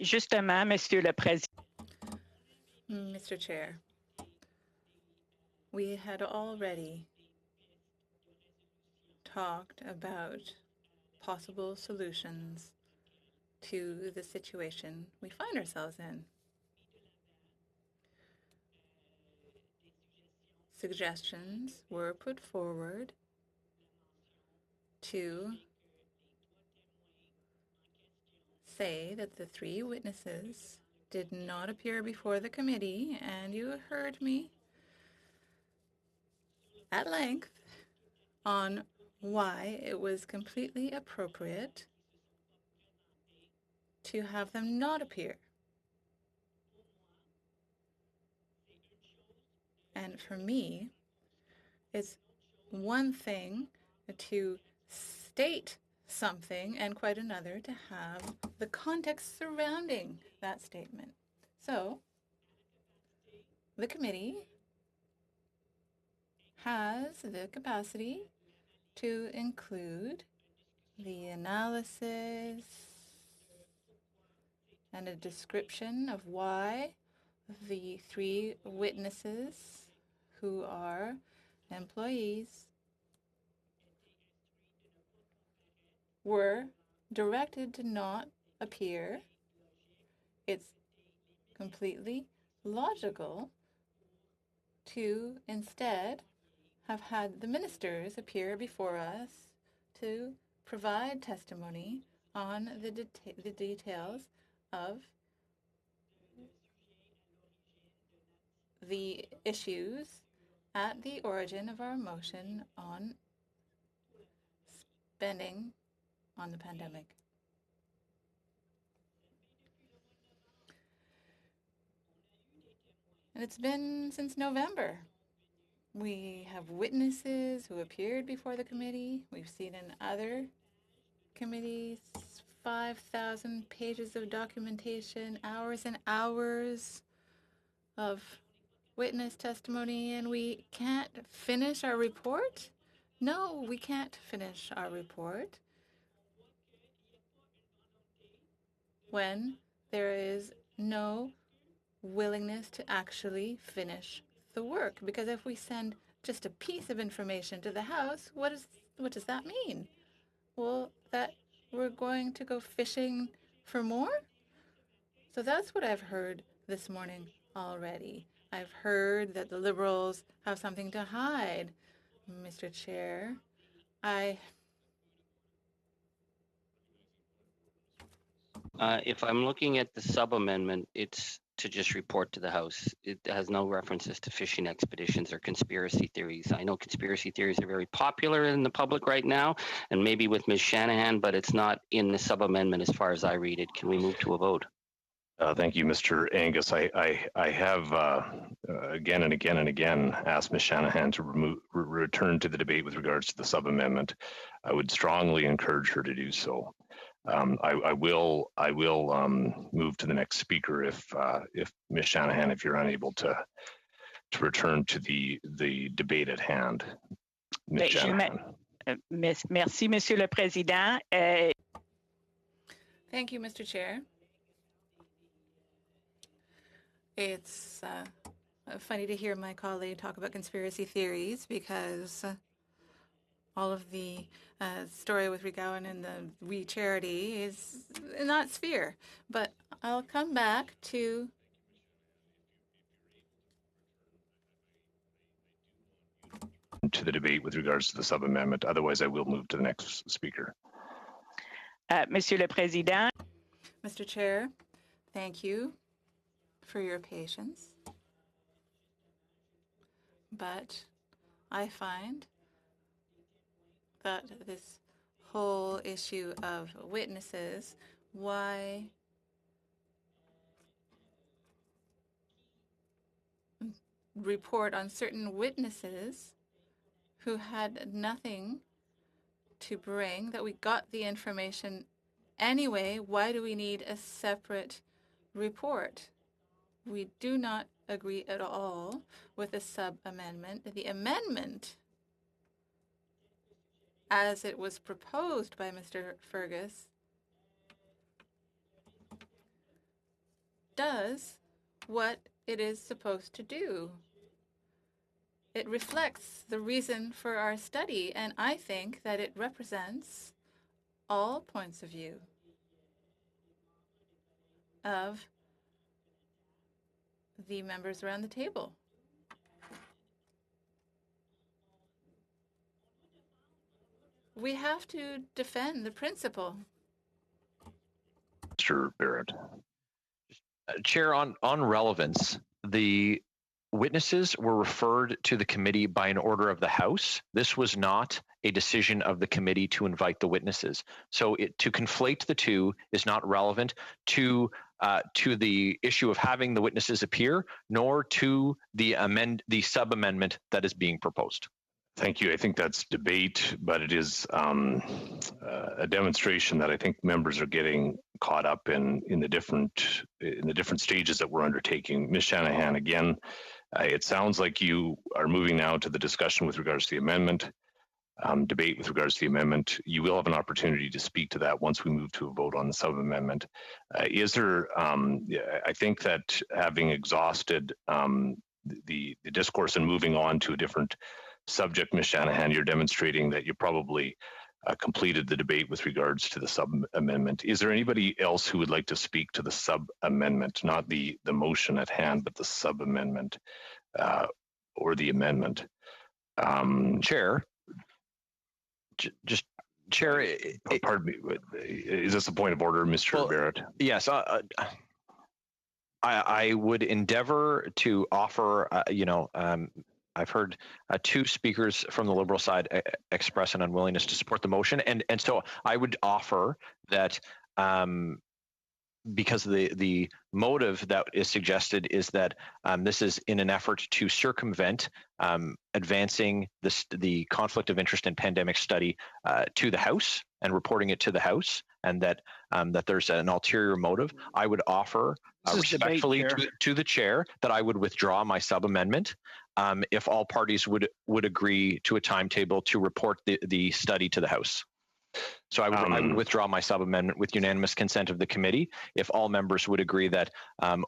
Justement, Monsieur le Président. Mr. Chair, we had already talked about possible solutions to the situation we find ourselves in. Suggestions were put forward to say that the 3 witnesses did not appear before the committee, and you heard me at length on why it was completely appropriate to have them not appear. And for me, it's one thing to state something and quite another to have the context surrounding that statement. So, the committee has the capacity to include the analysis and a description of why the 3 witnesses who are employees were directed to not appear. It's completely logical to instead have had the ministers appear before us to provide testimony on the details of the issues at the origin of our motion on spending on the pandemic. And it's been since November. We have witnesses who appeared before the committee. We've seen in other committees 5,000 pages of documentation, hours and hours of witness testimony, and we can't finish our report? No, we can't finish our report when there is no willingness to actually finish the work. Because if we send just a piece of information to the House, what does that mean? Well, that we're going to go fishing for more? So that's what I've heard this morning already. I've heard that the Liberals have something to hide. Mr. Chair, if I'm looking at the sub-amendment, it's to just report to the House. It has no references to fishing expeditions or conspiracy theories. I know conspiracy theories are very popular in the public right now, and maybe with Ms. Shanahan, but it's not in the sub-amendment as far as I read it. Can we move to a vote? Thank you, Mr. Angus. I have again and again and again asked Ms. Shanahan to return to the debate with regards to the sub-amendment. I would strongly encourage her to do so. I will move to the next speaker if Ms. Shanahan, if you're unable to return to the debate at hand. Ms. Shanahan. Merci, Monsieur le Président. Thank you, Mr. Chair. It's funny to hear my colleague talk about conspiracy theories because all of the story with Regowan and the We Charity is in that sphere. But I'll come back to the debate with regards to the sub-amendment. Otherwise, I will move to the next speaker. Monsieur le Président. Mr. Chair, thank you for your patience. But I find that this whole issue of witnesses, why report on certain witnesses who had nothing to bring, that we got the information anyway, why do we need a separate report? We do not agree at all with the sub-amendment. The amendment, as it was proposed by Mr. Fergus, does what it is supposed to do. it reflects the reason for our study, and I think that it represents all points of view of the members around the table. We have to defend the principle. Mr. Barrett. Chair, on relevance, the witnesses were referred to the committee by an order of the House. This was not a decision of the committee to invite the witnesses. So to conflate the two is not relevant to the issue of having the witnesses appear, nor to the sub-amendment that is being proposed. Thank you. I think that's debate, but it is a demonstration that I think members are getting caught up in the different stages that we're undertaking. Ms. Shanahan, again, it sounds like you are moving now to the discussion with regards to the amendment, debate with regards to the amendment. You will have an opportunity to speak to that once we move to a vote on the sub-amendment. Is there? I think that having exhausted the discourse and moving on to a different subject, Ms. Shanahan, you're demonstrating that you probably completed the debate with regards to the sub-amendment. Is there anybody else who would like to speak to the sub-amendment, not the motion at hand, but the sub-amendment or the amendment? Chair, Chair. Pardon me, is this a point of order, Mr. Barrett? Yes. I would endeavor to offer, I've heard two speakers from the Liberal side express an unwillingness to support the motion, and so I would offer that because the motive that is suggested is that this is in an effort to circumvent advancing the conflict of interest in pandemic study to the House and reporting it to the House, and that there's an ulterior motive. I would offer respectfully to the chair that I would withdraw my sub-amendment if all parties would agree to a timetable to report the study to the House. So I would withdraw my sub-amendment with unanimous consent of the committee if all members would agree that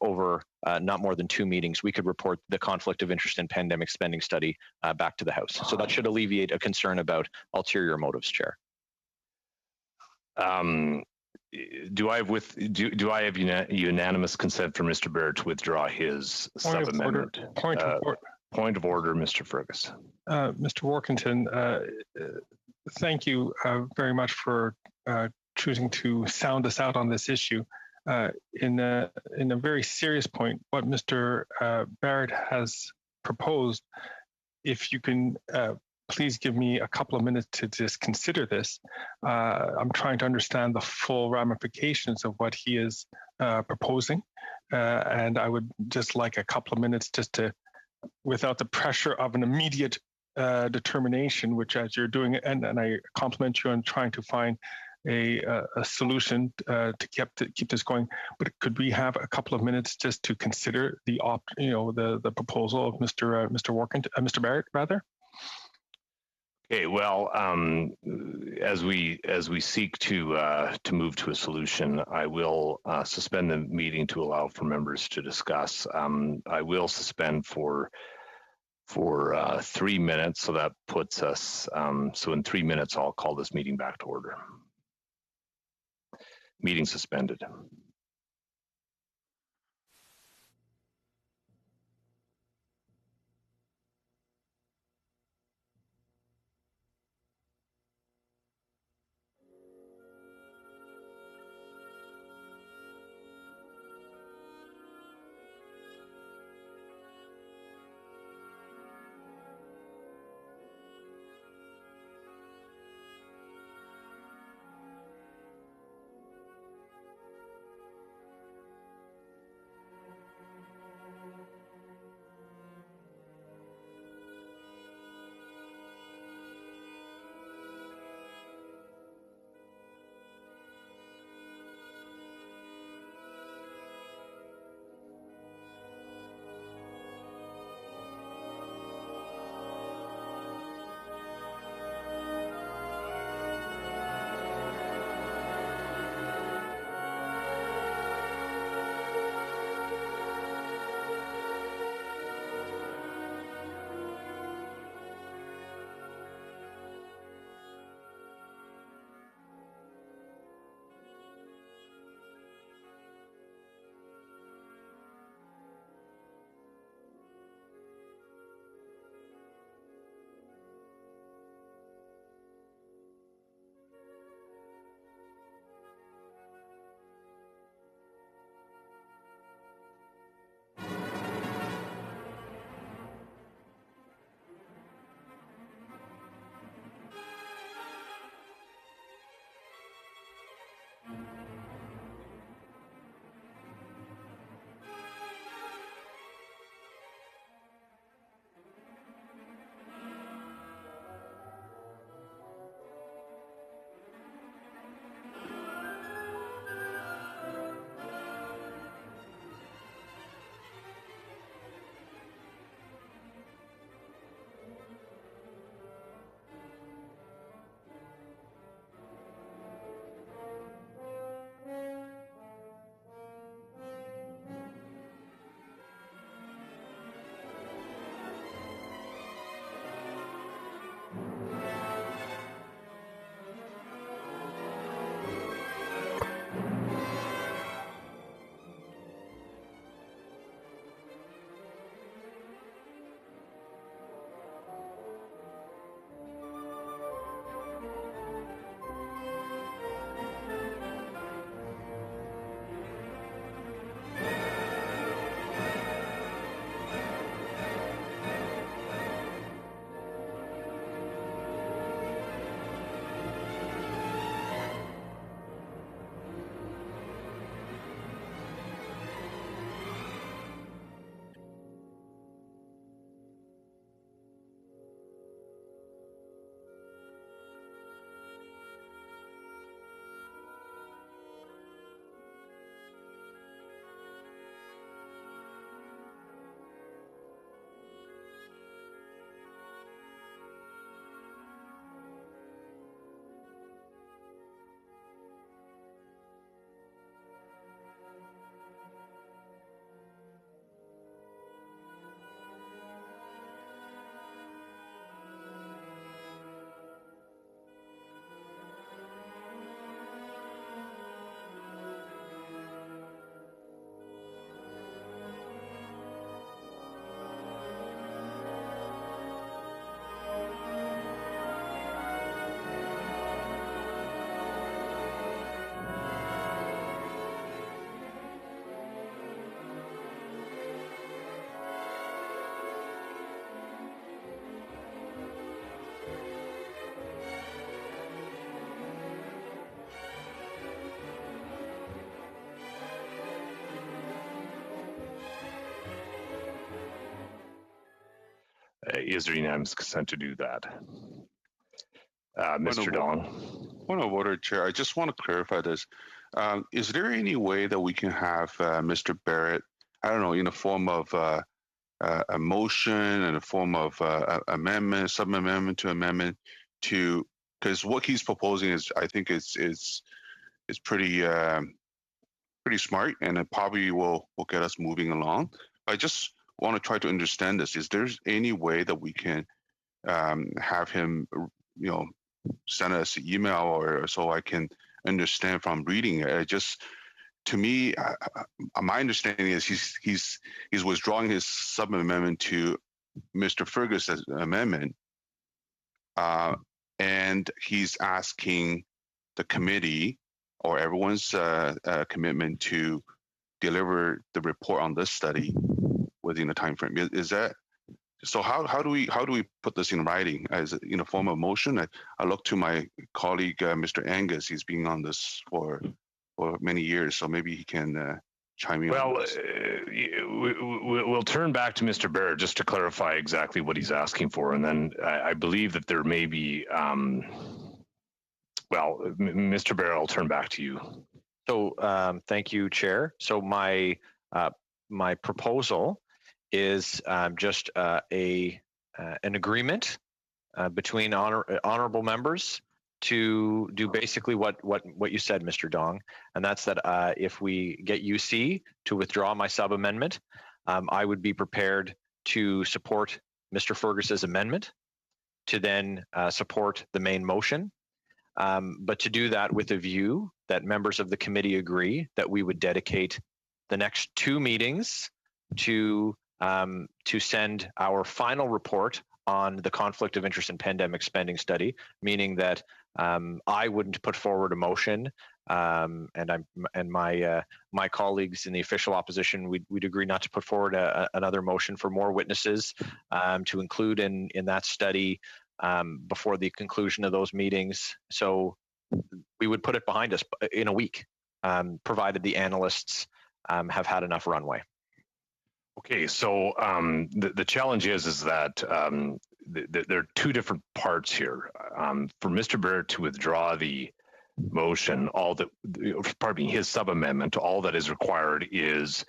over not more than 2 meetings, we could report the conflict of interest in pandemic spending study back to the House. So that should alleviate a concern about ulterior motives, Chair. Do I have unanimous consent for Mr. Barrett to withdraw his sub-amendment? Point of order, Mr. Fergus. Mr. Warkentin, thank you very much for choosing to sound us out on this issue. In a very serious point, what Mr. Barrett has proposed, if you can please give me a couple of minutes to just consider this. I'm trying to understand the full ramifications of what he is proposing, and I would just like a couple of minutes just to, without the pressure of an immediate determination, which as you're doing it, and I compliment you on trying to find a solution to keep this going. But could we have a couple of minutes just to consider the proposal of Mr. Barrett rather? Okay. Well, as we seek to move to a solution, I will suspend the meeting to allow for members to discuss. I will suspend for 3 minutes, so that puts us. So in 3 minutes, I'll call this meeting back to order. Meeting suspended. is there unanimous consent to do that? Mr. Dong. Point of order, Chair. I just want to clarify this. Is there any way that we can have Mr. Barrett, I don't know, in the form of a motion and a form of amendment, sub-amendment to amendment to, because what he's proposing is, I think is pretty pretty smart, and it probably will get us moving along. I just want to try to understand this. Is there any way that we can have him, send us an email or so I can understand from reading it? Just to me, my understanding is he's withdrawing his sub-amendment to Mr. Fergus's amendment, and he's asking the committee or everyone's commitment to deliver the report on this study within the time frame. Is that so? How do we put this in writing as in a form of motion? I look to my colleague Mr. Angus. He's been on this for many years, so maybe he can chime in. Well, we'll turn back to Mr. Barrett just to clarify exactly what he's asking for, and then I believe that there may be. Well, Mr. Barrett, I'll turn back to you. So thank you, Chair. So my proposal is just an agreement between honorable members to do basically what you said, Mr. Dong, and that's that if we get UC to withdraw my sub amendment, I would be prepared to support Mr. Fergus's amendment to then support the main motion. But to do that with a view that members of the committee agree that we would dedicate the next 2 meetings to send our final report on the conflict of interest in pandemic spending study, meaning that I wouldn't put forward a motion, and my colleagues in the official opposition, we'd agree not to put forward another motion for more witnesses to include in that study before the conclusion of those meetings. So we would put it behind us in a week, provided the analysts have had enough runway. Okay, so the challenge is that there are 2 different parts here. For Mr. Barrett to withdraw the motion, his sub-amendment, all that is required is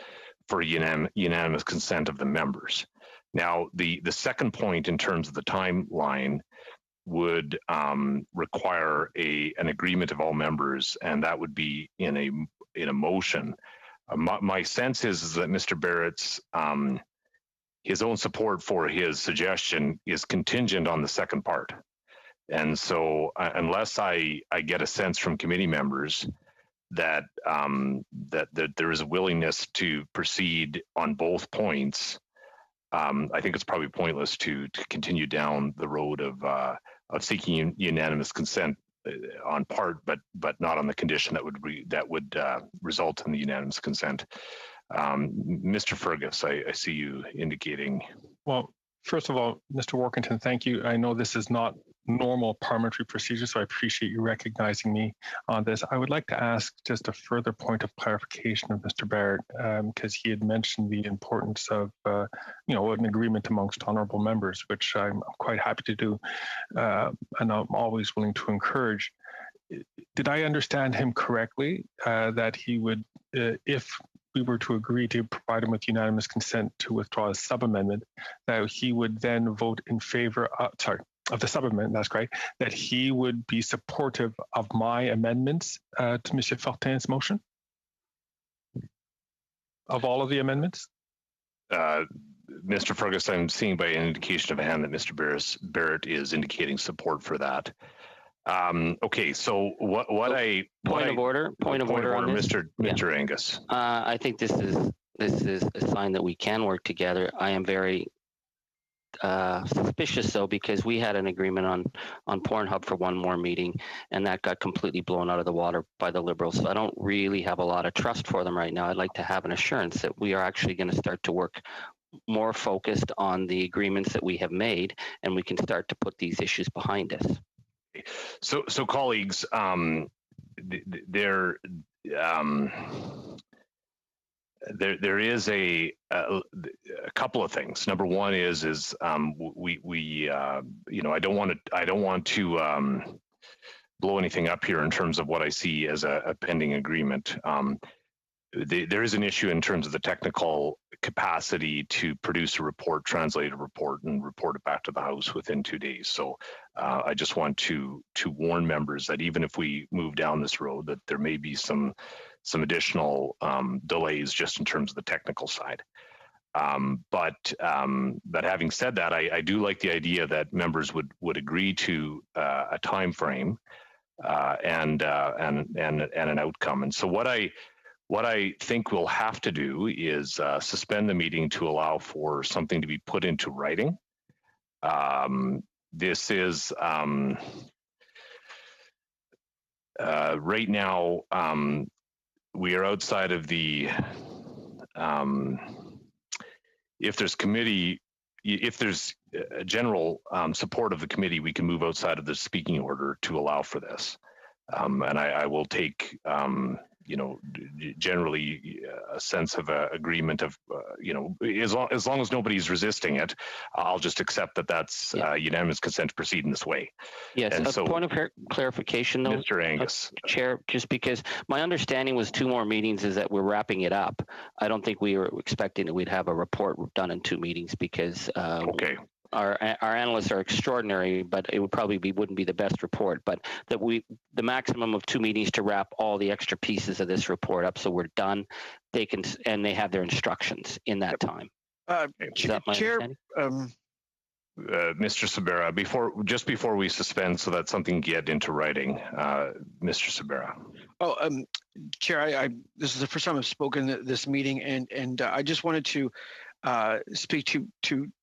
for unanimous consent of the members. Now, the second point in terms of the timeline would require an agreement of all members, and that would be in a motion. My sense is that Mr. Barrett's his own support for his suggestion is contingent on the second part, and so unless I get a sense from committee members that that there is a willingness to proceed on both points, I think it's probably pointless to continue down the road of seeking unanimous consent on part, but not on the condition that would result in the unanimous consent. Mr. Fergus, I see you indicating. Well, first of all, Mr. Warkentin, thank you. I know this is not normal parliamentary procedure, so I appreciate you recognizing me on this. I would like to ask just a further point of clarification of Mr. Barrett, because he had mentioned the importance of, an agreement amongst honourable members, which I'm quite happy to do, and I'm always willing to encourage. Did I understand him correctly that he would, if we were to agree to provide him with unanimous consent to withdraw his sub-amendment, that he would then vote in favor of the sub-amendment, that's correct, that he would be supportive of my amendments to M. Fortin's motion? Of all of the amendments? Mr. Fergus, I'm seeing by an indication of a hand that Mr. Barrett is indicating support for that. Okay, so point of order on this? Mr. Angus. I think this is a sign that we can work together. I am very suspicious though, because we had an agreement on Pornhub for one more meeting, and that got completely blown out of the water by the Liberals. So I don't really have a lot of trust for them right now. I'd like to have an assurance that we are actually going to start to work more focused on the agreements that we have made, and we can start to put these issues behind us. So colleagues, there is a couple of things. Number one is we I don't want to blow anything up here in terms of what I see as a pending agreement. There is an issue in terms of the technical capacity to produce a report, translate a report, and report it back to the House within 2 days. So I just want to warn members that even if we move down this road, that there may be some additional delays just in terms of the technical side. But having said that, I do like the idea that members would agree to a time frame and an outcome. And so what I think we'll have to do is suspend the meeting to allow for something to be put into writing. This is right now we are outside of the if there's a general support of the committee, we can move outside of the speaking order to allow for this. And I will take generally a sense of agreement of, as long as nobody's resisting it, I'll just accept that that's unanimous consent to proceed in this way. Yes, and so, point of clarification, though, Mr. Angus. Chair, just because my understanding was 2 more meetings is that we're wrapping it up. I don't think we were expecting that we'd have a report done in 2 meetings because okay. Our analysts are extraordinary, but it would probably wouldn't be the best report. But that the maximum of 2 meetings to wrap all the extra pieces of this report up, so we're done. They have their instructions in that time. Is that my Chair, Mr. Sabera, before we suspend, so that something get into writing, Mr. Sabera. Chair, this is the first time I've spoken at this meeting, and I just wanted to speak to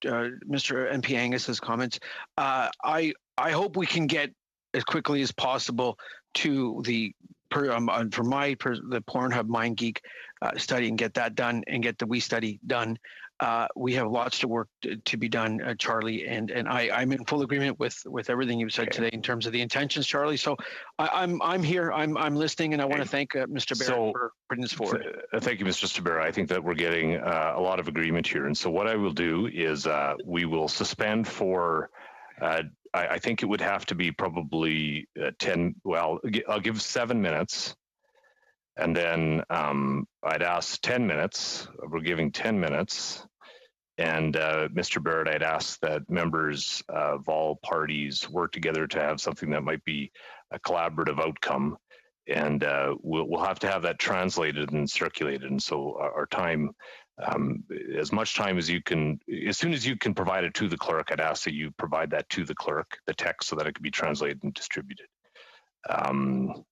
Mr. MP Angus's comments. I hope we can get as quickly as possible to the Pornhub MindGeek study and get that done and get the WE study done. We have lots of work to be done, Charlie, and I'm in full agreement with everything you've said today in terms of the intentions, Charlie. So I'm here, I'm listening, and I want to thank Mr. Barrett for putting this forward. Thank you, Mr. Sabera. I think that we're getting a lot of agreement here, and so what I will do is we will suspend for. I think it would have to be probably 10. Well, I'll give 7 minutes. And then I'd ask 10 minutes. We're giving 10 minutes. And Mr. Barrett, I'd ask that members of all parties work together to have something that might be a collaborative outcome. And we'll have to have that translated and circulated. And so our time, as much time as you can, as soon as you can provide it to the clerk, I'd ask that you provide that to the clerk, the text, so that it can be translated and distributed.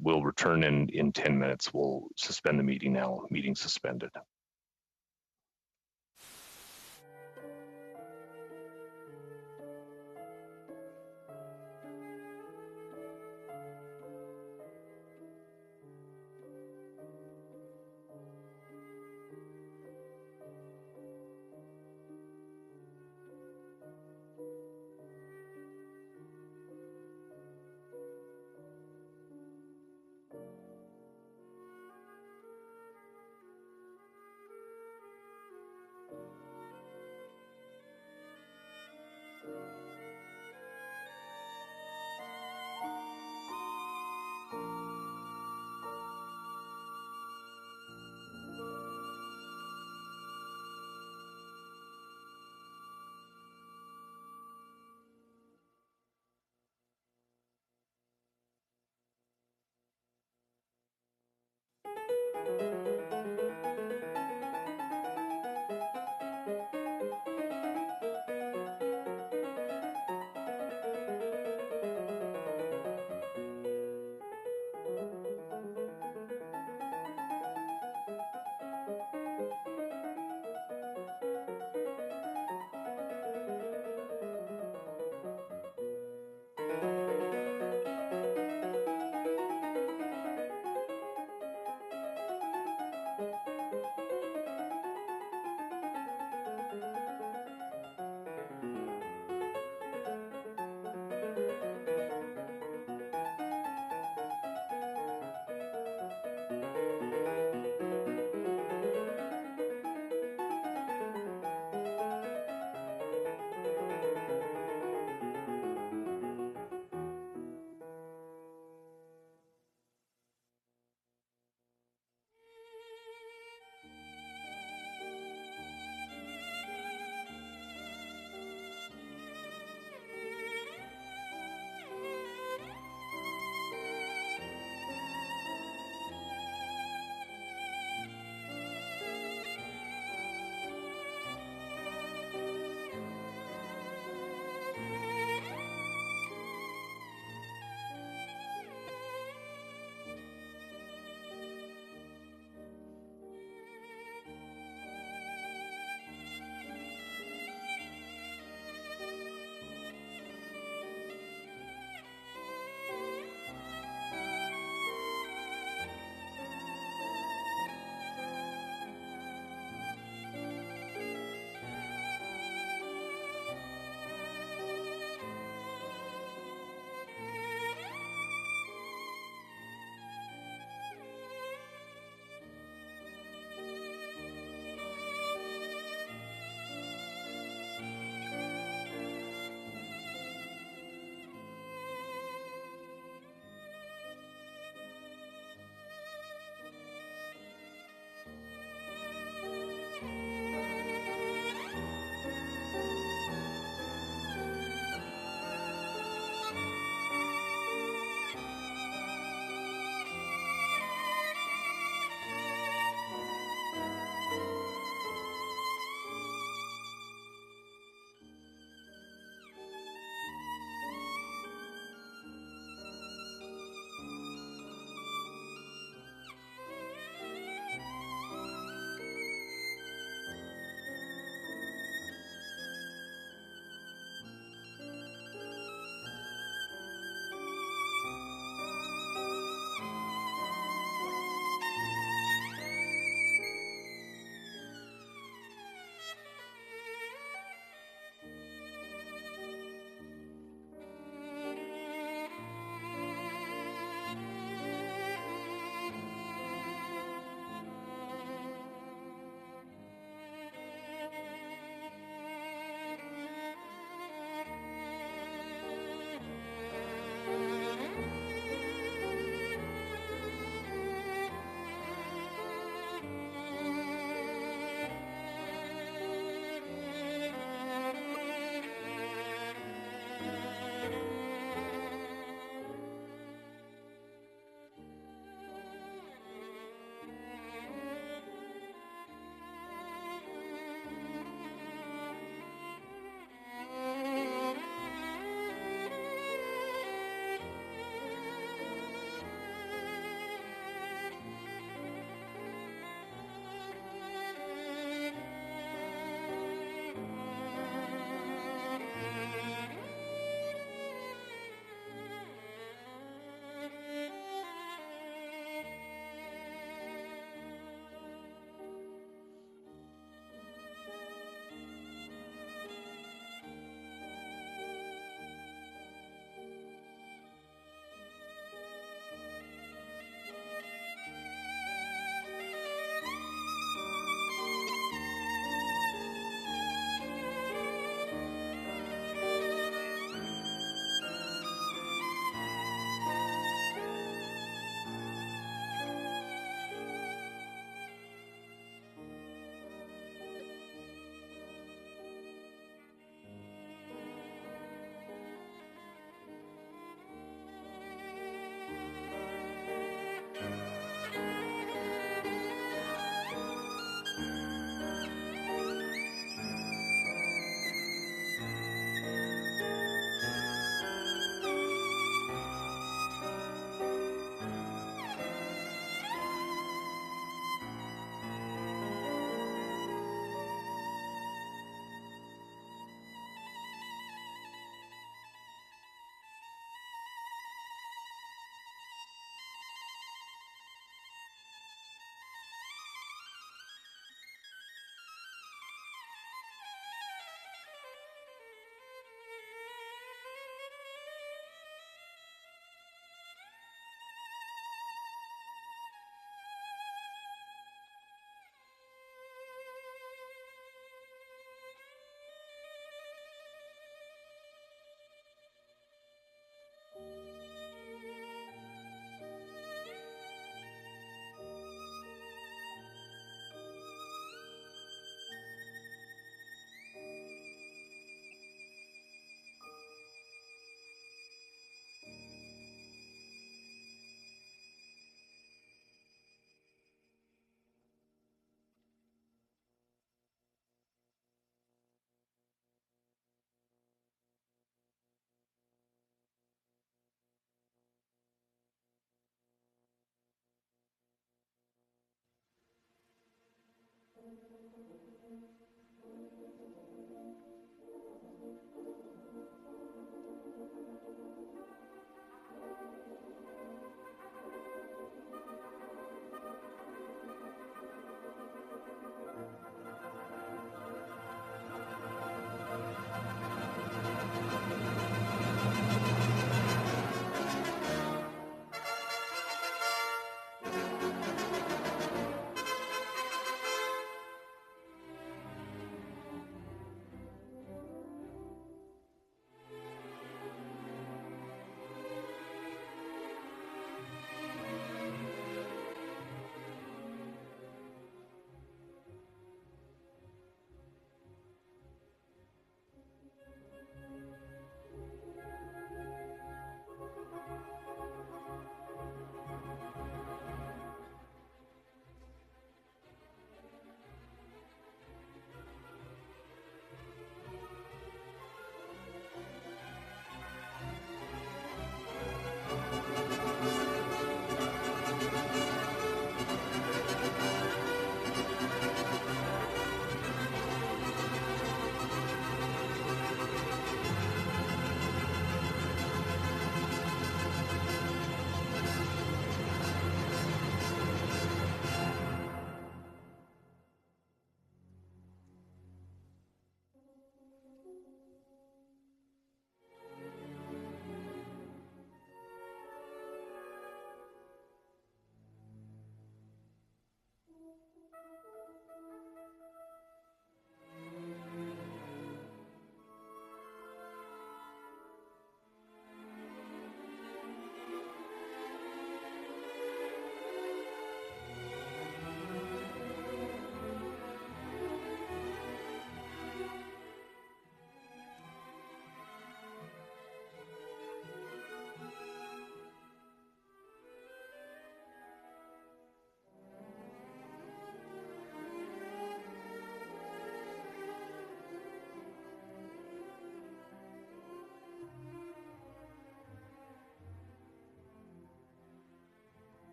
We'll return in 10 minutes. We'll suspend the meeting now. Meeting suspended.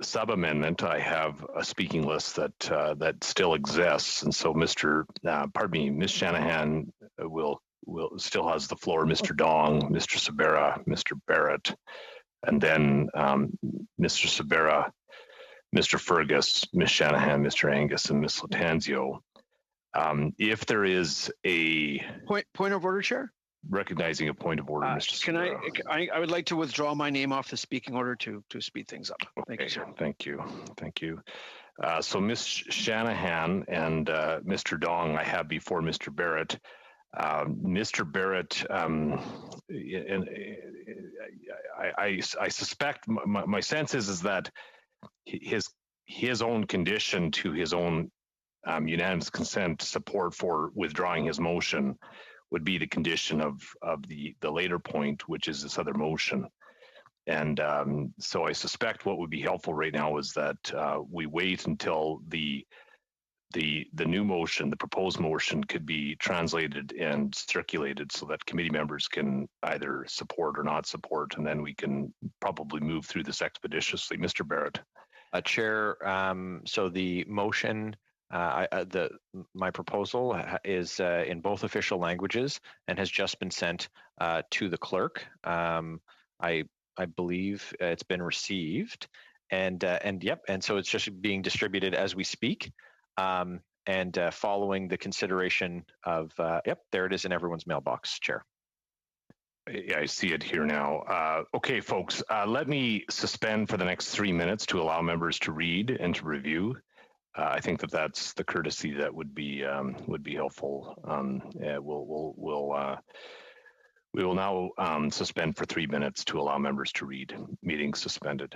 Sub-amendment, I have a speaking list that still exists, and so Ms. Shanahan will still has the floor. Mr. Dong, Mr. Sabera, Mr. Barrett, and then Mr. Sabera, Mr. Fergus, Ms. Shanahan, Mr. Angus, and Ms. Latanzio. If there is a point of order, Chair. Recognizing a point of order, Mr. Can I would like to withdraw my name off the speaking order to speed things up. Thank you, sir. Thank you. So Ms. Shanahan and Mr. Dong, I have before Mr. Barrett. Mr. Barrett, I suspect my sense is that his own condition to his own unanimous consent support for withdrawing his motion would be the condition of the later point, which is this other motion. And so I suspect what would be helpful right now is that we wait until the new motion, the proposed motion, could be translated and circulated so that committee members can either support or not support, and then we can probably move through this expeditiously. Mr. Barrett. Chair, so the motion, my proposal is in both official languages and has just been sent to the clerk. I believe it's been received, and so it's just being distributed as we speak. And following the consideration of, there it is in everyone's mailbox, Chair. Yeah, I see it here now. Okay, folks, let me suspend for the next 3 minutes to allow members to read and to review. I think that's the courtesy that would be helpful. We will now suspend for 3 minutes to allow members to read. Meeting suspended.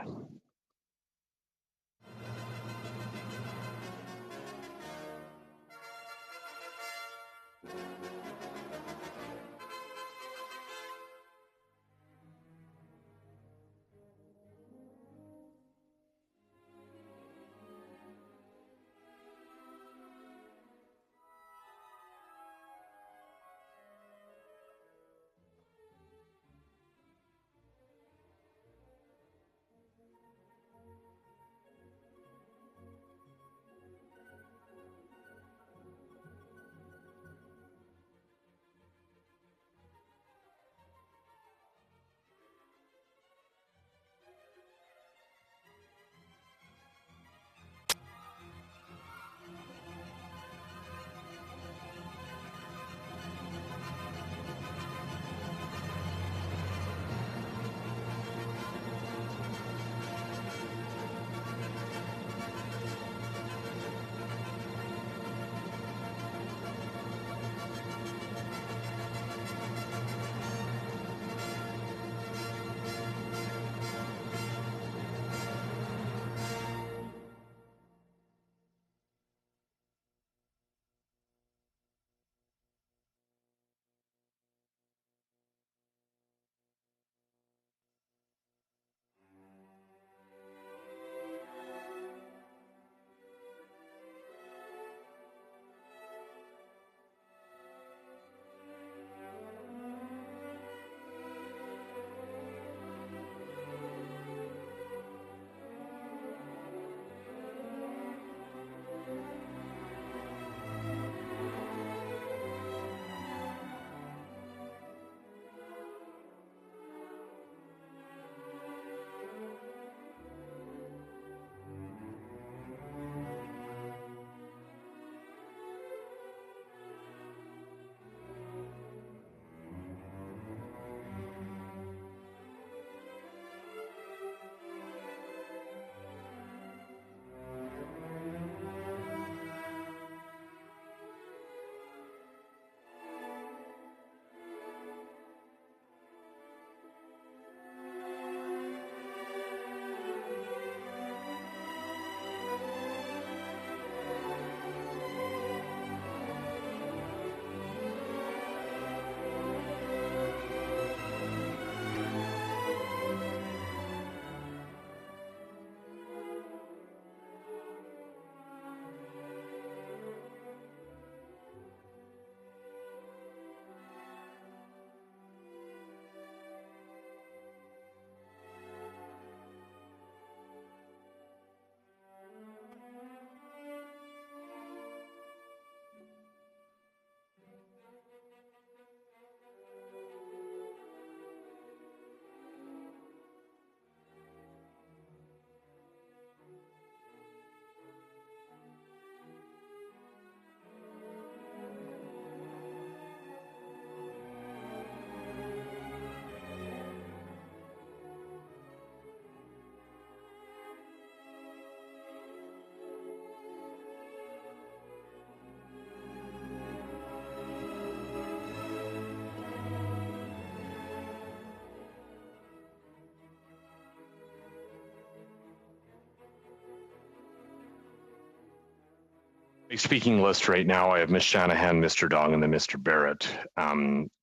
My speaking list right now, I have Ms. Shanahan, Mr. Dong, and then Mr. Barrett.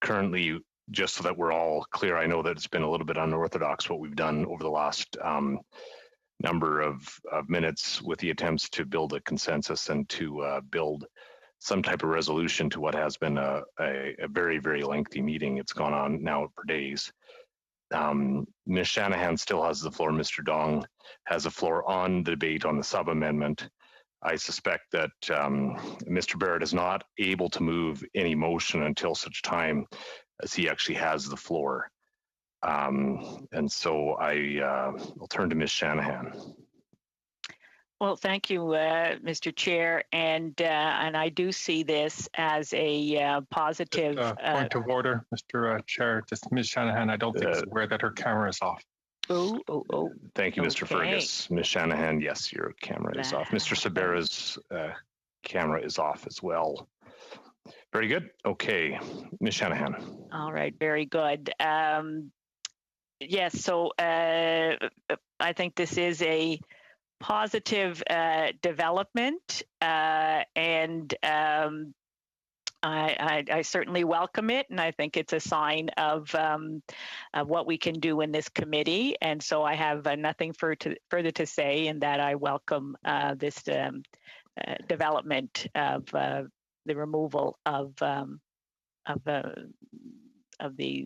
Currently, just so that we're all clear, I know that it's been a little bit unorthodox what we've done over the last number of minutes with the attempts to build a consensus and to build some type of resolution to what has been a very, very lengthy meeting. It's gone on now for days. Ms. Shanahan still has the floor. Mr. Dong has the floor on the debate on the sub-amendment. I suspect that Mr. Barrett is not able to move any motion until such time as he actually has the floor. And so I'll turn to Ms. Shanahan. Well, thank you, Mr. Chair, and I do see this as a positive point of order, Mr. Chair. Just Ms. Shanahan, I don't think is aware that her camera is off. Oh. Thank you, Mr. Fergus. Ms. Shanahan, yes, your camera is off. Mr. Sabera's camera is off as well. Very good. Okay, Ms. Shanahan. All right, very good. Yes, so I think this is a positive development, and I certainly welcome it, and I think it's a sign of what we can do in this committee. And so I have nothing further to say, in that I welcome this development of the removal of the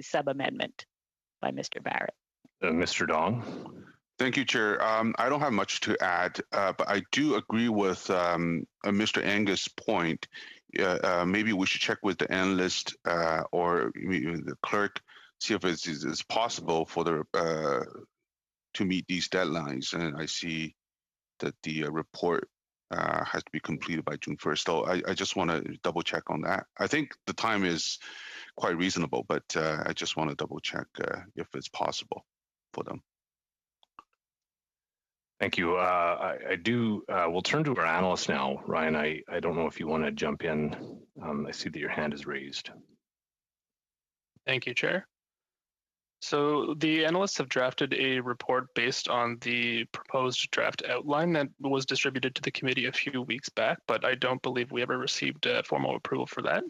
sub-amendment by Mr. Barrett. Mr. Dong. Thank you, Chair. I don't have much to add, but I do agree with Mr. Angus' point. Maybe we should check with the analyst or the clerk, see if it's possible for to meet these deadlines. And I see that the report has to be completed by June 1st. So I just want to double check on that. I think the time is quite reasonable, but I just want to double check if it's possible for them. Thank you. I do. We'll turn to our analyst now. Ryan, I don't know if you want to jump in. I see that your hand is raised. Thank you, Chair. So the analysts have drafted a report based on the proposed draft outline that was distributed to the committee a few weeks back, but I don't believe we ever received formal approval for that.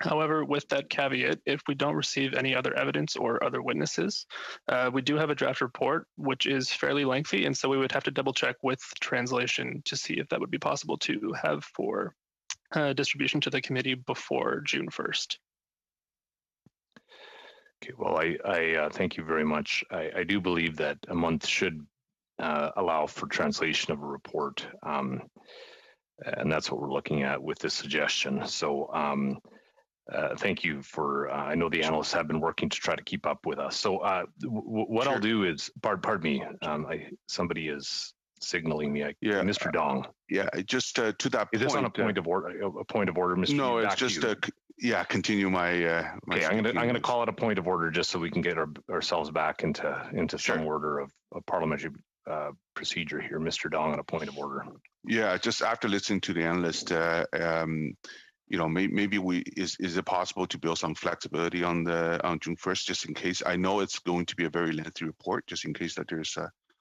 However, with that caveat, if we don't receive any other evidence or other witnesses, we do have a draft report, which is fairly lengthy, and so we would have to double check with translation to see if that would be possible to have for distribution to the committee before June 1st. Okay, well, I thank you very much. I do believe that a month should allow for translation of a report, and that's what we're looking at with this suggestion. So thank you for, I know the analysts have been working to try to keep up with us. So what I'll do is, pardon me, somebody is signaling me. Yeah, Mr. Dong. Yeah, just to that point. Is this on a point of order? A point of order, Mr. No, it's just continue my. Okay, I'm gonna call it a point of order just so we can get ourselves back into some order of parliamentary procedure here. Mr. Dong, on a point of order. Yeah, just after listening to the analyst, maybe is it possible to build some flexibility on June 1st, just in case? I know it's going to be a very lengthy report, just in case that there's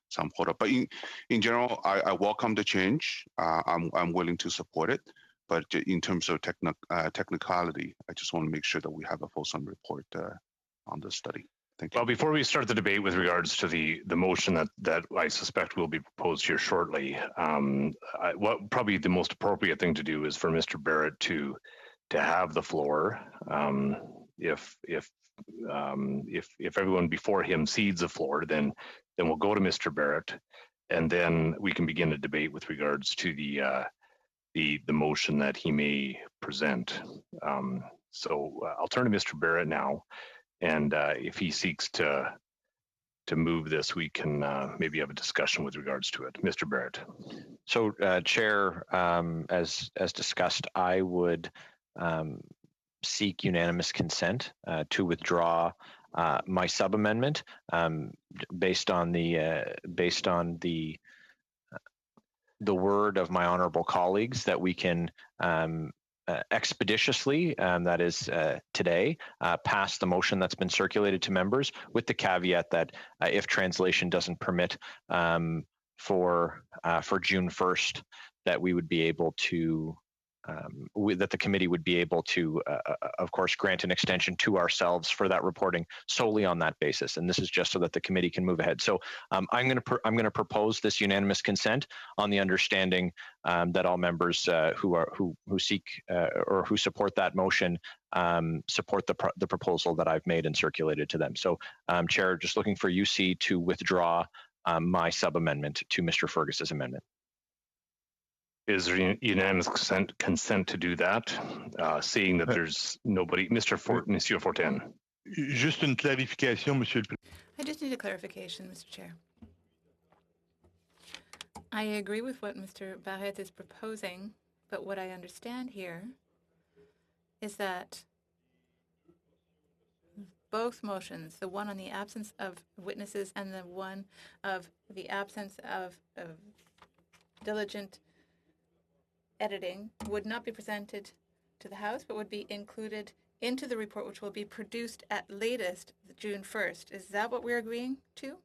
some hold up. But in general, I welcome the change. I'm willing to support it. But in terms of technicality, I just want to make sure that we have a fulsome report on the study. Thank you. Well, before we start the debate with regards to the motion that I suspect will be proposed here shortly, what probably the most appropriate thing to do is for Mr. Barrett to have the floor. If everyone before him cedes the floor, then we'll go to Mr. Barrett, and then we can begin a debate with regards to the motion that he may present. So I'll turn to Mr. Barrett now. And if he seeks to move this, we can maybe have a discussion with regards to it. Mr. Barrett. So, Chair, as discussed, I would seek unanimous consent to withdraw my sub-amendment based on the word of my honourable colleagues that we can expeditiously, that is today, pass the motion that's been circulated to members, with the caveat that if translation doesn't permit for June 1st, that we would be able to that the committee would be able to, of course, grant an extension to ourselves for that reporting solely on that basis. And this is just so that the committee can move ahead. So I'm going to propose this unanimous consent on the understanding that all members who seek or who support that motion support the proposal that I've made and circulated to them. So, Chair, just looking for UC to withdraw my sub-amendment to Mr. Fergus's amendment. Is there unanimous consent to do that? Seeing that there's nobody, Monsieur Fortin. Juste une clarification, Monsieur le Président. I just need a clarification, Mr. Chair. I agree with what Mr. Barrette is proposing, but what I understand here is that both motions, the one on the absence of witnesses and the one of the absence of diligent editing, would not be presented to the House, but would be included into the report, which will be produced at latest June 1st. Is that what we're agreeing to?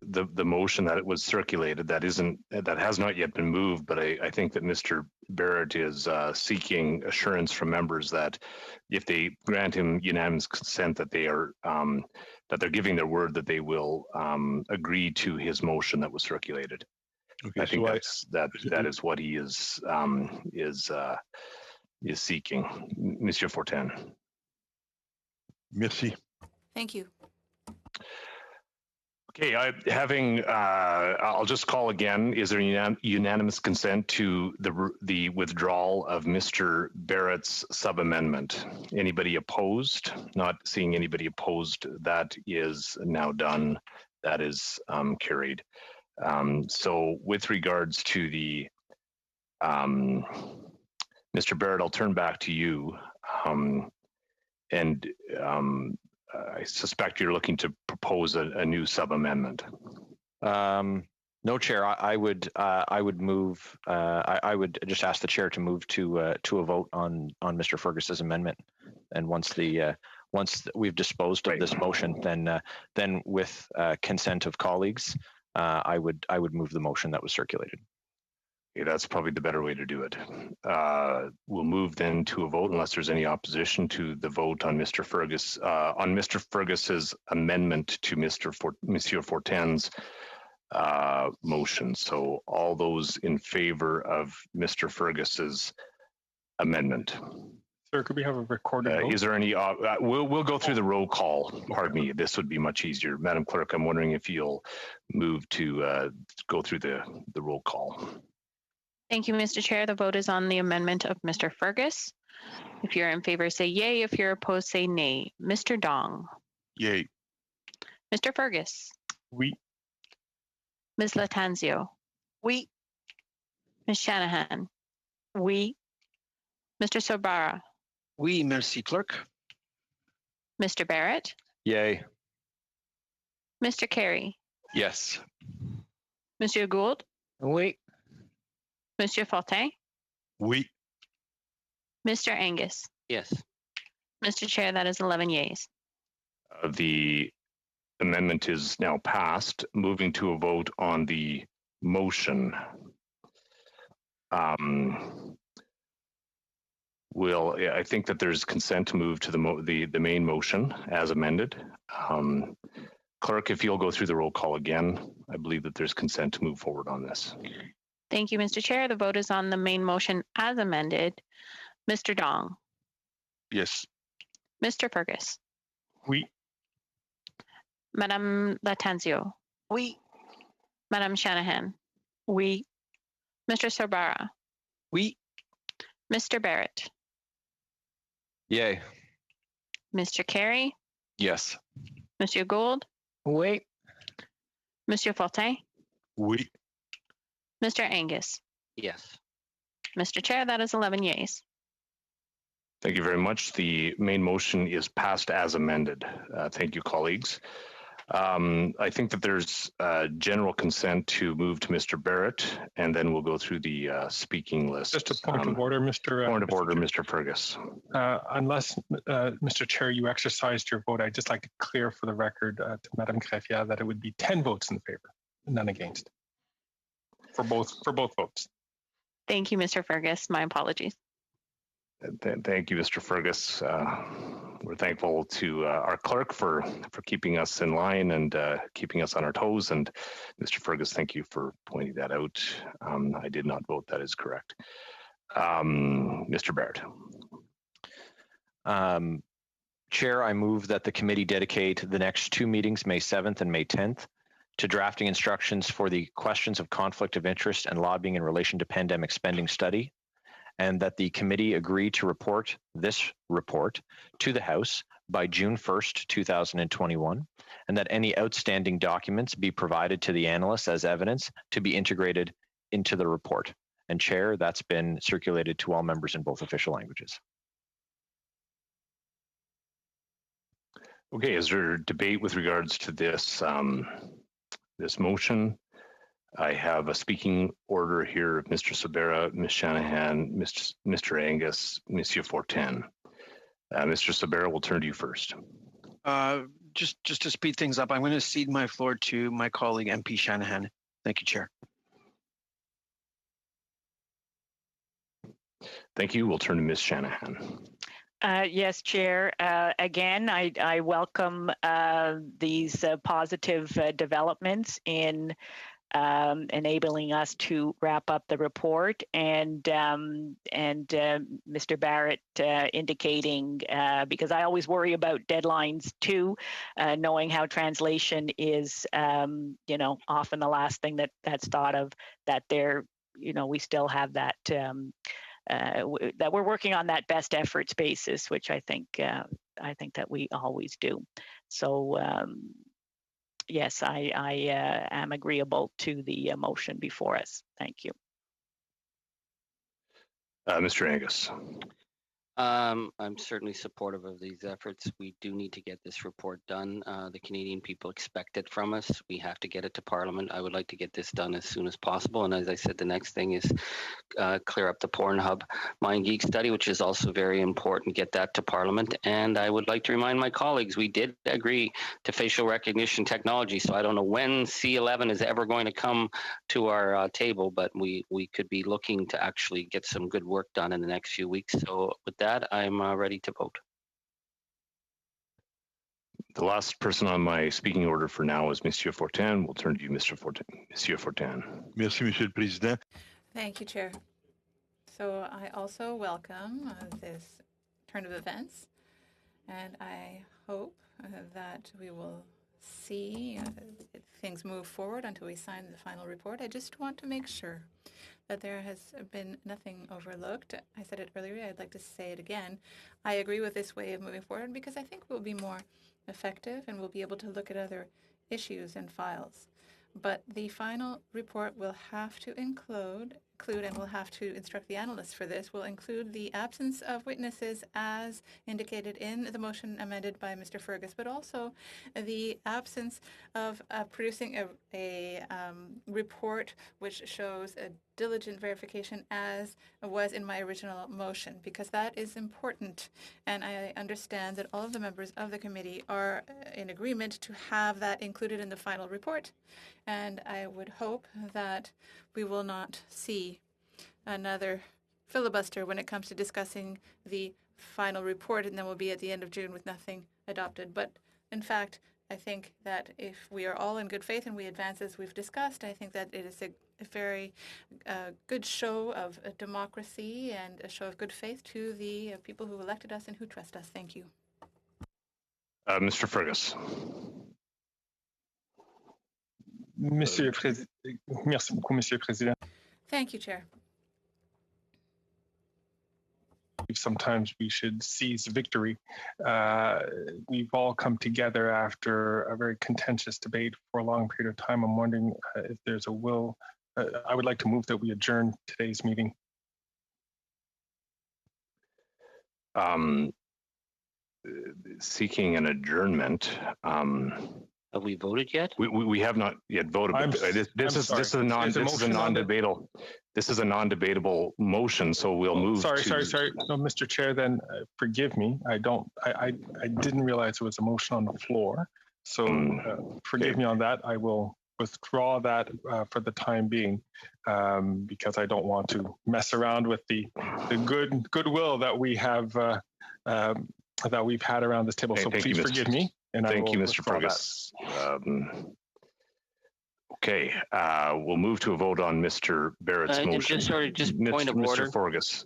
The motion that it was circulated, that has not yet been moved, but I think that Mr. Barrett is seeking assurance from members that if they grant him unanimous consent, that they are that they're giving their word that they will agree to his motion that was circulated. Okay, I think that is what he is seeking. Monsieur Fortin. Merci. Thank you. Okay, I'll just call again. Is there unanimous consent to the withdrawal of Mr. Barrett's sub-amendment? Anybody opposed? Not seeing anybody opposed. That is now done. That is carried. So with regards to the Mr. Barrett, I'll turn back to you. I suspect you're looking to propose a new sub-amendment. No, Chair. I would move. I would just ask the Chair to move to a vote on Mr. Fergus's amendment, and once we've disposed of this motion, then with consent of colleagues, I would move the motion that was circulated. Okay, that's probably the better way to do it. We'll move then to a vote unless there's any opposition to the vote on Mr. Fergus's amendment to Monsieur Fortin's motion. So all those in favor of Mr. Fergus's amendment. Sir, could we have a recorded vote? Is there any? We'll go through the roll call. Pardon me. This would be much easier, Madam Clerk. I'm wondering if you'll move to go through the roll call. Thank you, Mr. Chair. The vote is on the amendment of Mr. Fergus. If you're in favor, say yay. If you're opposed, say nay. Mr. Dong. Yay. Mr. Fergus. Oui. Ms. Latanzio. Oui. Ms. Shanahan. Oui. Mr. Sobara. Oui, merci, clerk. Mr. Barrett. Yay. Mr. Carey. Yes. Monsieur Gould. Oui. Monsieur Fortin. Oui. Mr. Angus. Yes. Mr. Chair, that is 11 yeas. The amendment is now passed. Moving to a vote on the motion. I think that there's consent to move to the main motion as amended. Clerk, if you'll go through the roll call again, I believe that there's consent to move forward on this. Thank you, Mr. Chair. The vote is on the main motion as amended. Mr. Dong. Yes. Mr. Fergus. Oui. Madame Latanzio. Oui. Madame Shanahan. Oui. Mr. Sobara. Oui. Mr. Barrett. Yay. Mr. Carey. Yes. Monsieur Gould. Oui. Monsieur Fortin. Oui. Mr. Angus. Yes. Mr. Chair, that is 11 yeas. Thank you very much. The main motion is passed as amended. Thank you, colleagues. I think that there's general consent to move to Mr. Barrett, and then we'll go through the speaking list. Just a point of order, Mr. Point of order, Mr. Fergus. Unless, Mr. Chair, you exercised your vote, I'd just like to clear for the record to Madame Greffier that it would be 10 votes in favor, none against. for both votes. Thank you, Mr. Fergus. My apologies. Thank you, Mr. Fergus. We're thankful to our clerk for keeping us in line and keeping us on our toes. And Mr. Fergus, thank you for pointing that out. I did not vote. That is correct. Mr. Barrett. Chair, I move that the committee dedicate the next 2 meetings, May 7th and May 10th, to drafting instructions for the questions of conflict of interest and lobbying in relation to pandemic spending study, and that the committee agree to report this report to the House by June 1st, 2021, and that any outstanding documents be provided to the analysts as evidence to be integrated into the report. And Chair, that's been circulated to all members in both official languages. Okay, is there debate with regards to this this motion? I have a speaking order here of Mr. Sabera, Ms. Shanahan, Mr. Angus, Monsieur Fortin. Mr. Sabera, we'll turn to you first. Just to speed things up, I'm going to cede my floor to my colleague, MP Shanahan. Thank you, Chair. Thank you. We'll turn to Ms. Shanahan. Yes, Chair. Again, I welcome these positive developments in enabling us to wrap up the report, and Mr. Barrett indicating, because I always worry about deadlines too, knowing how translation is, often the last thing that's thought of, that we still have that. That we're working on that best efforts basis, which I think that we always do. So yes, I am agreeable to the motion before us. Thank you. Mr. Angus. I'm certainly supportive of these efforts. We do need to get this report done. The Canadian people expect it from us. We have to get it to Parliament. I would like to get this done as soon as possible. And as I said, the next thing is clear up the Pornhub MindGeek study, which is also very important. Get that to Parliament. And I would like to remind my colleagues, we did agree to facial recognition technology. So I don't know when C11 is ever going to come to our table, but we could be looking to actually get some good work done in the next few weeks. So with that, I'm ready to vote. The last person on my speaking order for now is Monsieur Fortin. We'll turn to you, Mr. Fortin. Monsieur Fortin. Merci, Monsieur le Président. Thank you, Chair. So I also welcome this turn of events, and I hope that we will see things move forward until we sign the final report. I just want to make sure that there has been nothing overlooked. I said it earlier, I'd like to say it again. I agree with this way of moving forward because I think we'll be more effective and we'll be able to look at other issues and files. But the final report will have to include and we'll have to instruct the analysts for this, will include the absence of witnesses as indicated in the motion amended by Mr. Fergus, but also the absence of producing a report which shows a diligent verification as was in my original motion, because that is important. And I understand that all of the members of the committee are in agreement to have that included in the final report. And I would hope that we will not see another filibuster when it comes to discussing the final report, and then we'll be at the end of June with nothing adopted. But in fact, I think that if we are all in good faith and we advance as we've discussed, I think that it is a very good show of democracy and a show of good faith to the people who elected us and who trust us. Thank you. Mr. Fergus. Merci beaucoup, Monsieur le Président. Thank you, Chair. Sometimes we should seize victory. We've all come together after a very contentious debate for a long period of time. I'm wondering if there's a will. I would like to move that we adjourn today's meeting. Seeking an adjournment. Have we voted yet? We have not yet voted. This is a non-debatable. This is a non-debatable motion, so we'll move. Sorry. No, Mr. Chair. Then forgive me. I didn't realize there was a motion on the floor. So forgive me on that. I will withdraw that for the time being, because I don't want to mess around with the goodwill that we have that we've had around this table. So please forgive me. And thank you, Mr. Fergus. Okay, we'll move to a vote on Mr. Barrett's motion. Just point of order. Mr. Fergus.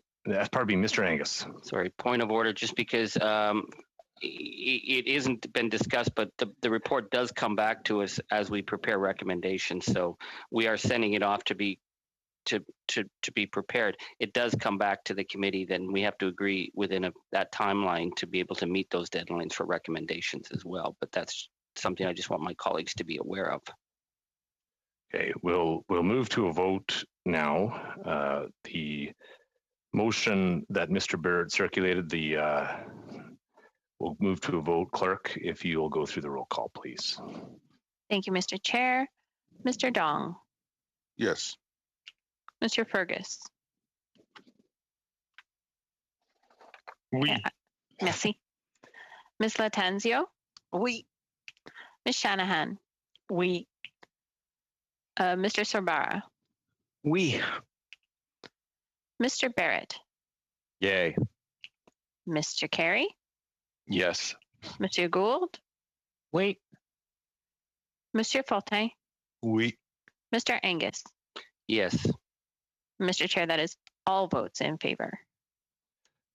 Pardon me, Mr. Angus. Sorry, point of order, just because it isn't been discussed, but the report does come back to us as we prepare recommendations. So we are sending it off to be prepared. It does come back to the committee, then we have to agree within that timeline to be able to meet those deadlines for recommendations as well. But that's something I just want my colleagues to be aware of. Okay, we'll move to a vote now. The motion that Mr. Barrett circulated, we'll move to a vote. Clerk, if you will go through the roll call, please. Thank you, Mr. Chair. Mr. Dong. Yes. Mr. Fergus. Oui. Merci. Ms. Latanzio. Oui. Ms. Shanahan. Oui. Mr. Sorbara. Oui. Mr. Barrett. Yay. Mr. Carey. Yes. Monsieur Gould. Wait. Monsieur Fortin. Oui. Mr. Angus. Yes. Mr. Chair, that is all votes in favor.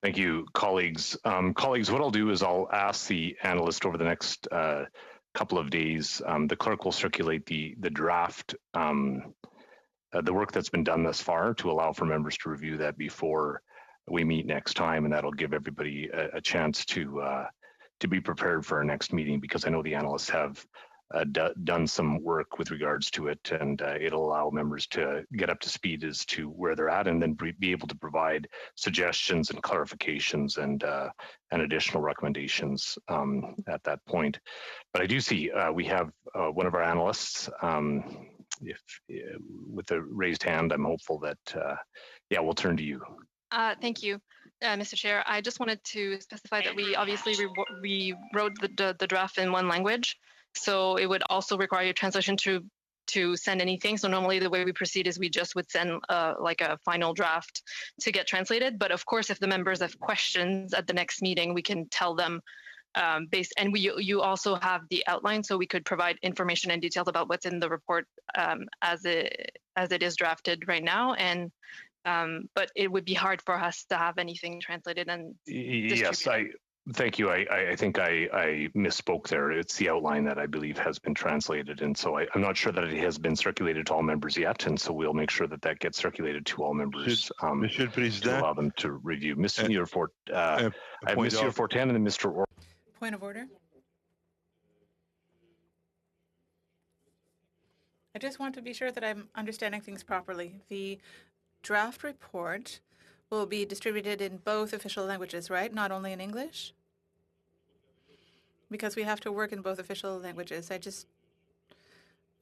Thank you, colleagues. Colleagues, what I'll do is I'll ask the analyst over the next couple of days. The clerk will circulate the draft, the work that's been done thus far, to allow for members to review that before we meet next time, and that'll give everybody a chance to be prepared for our next meeting, because I know the analysts have done some work with regards to it, and it'll allow members to get up to speed as to where they're at, and then be able to provide suggestions and clarifications and additional recommendations at that point. But I do see we have one of our analysts. With a raised hand, I'm hopeful that we'll turn to you. Thank you, Mr. Chair. I just wanted to specify that we obviously rewrote the draft in one language, so it would also require translation to send anything. So normally the way we proceed is we just would send like a final draft to get translated. But of course, if the members have questions at the next meeting, we can tell them and you also have the outline, so we could provide information and details about what's in the report as it is drafted right now. And but it would be hard for us to have anything translated and yes, thank you. I think I misspoke there. It's the outline that I believe has been translated, and so I'm not sure that it has been circulated to all members yet, and so we'll make sure that gets circulated to all members Monsieur le Président, to allow them to review. Monsieur Fortin and then Mr. Orr. Point of order. I just want to be sure that I'm understanding things properly. The draft report will be distributed in both official languages, right? Not only in English? Because we have to work in both official languages.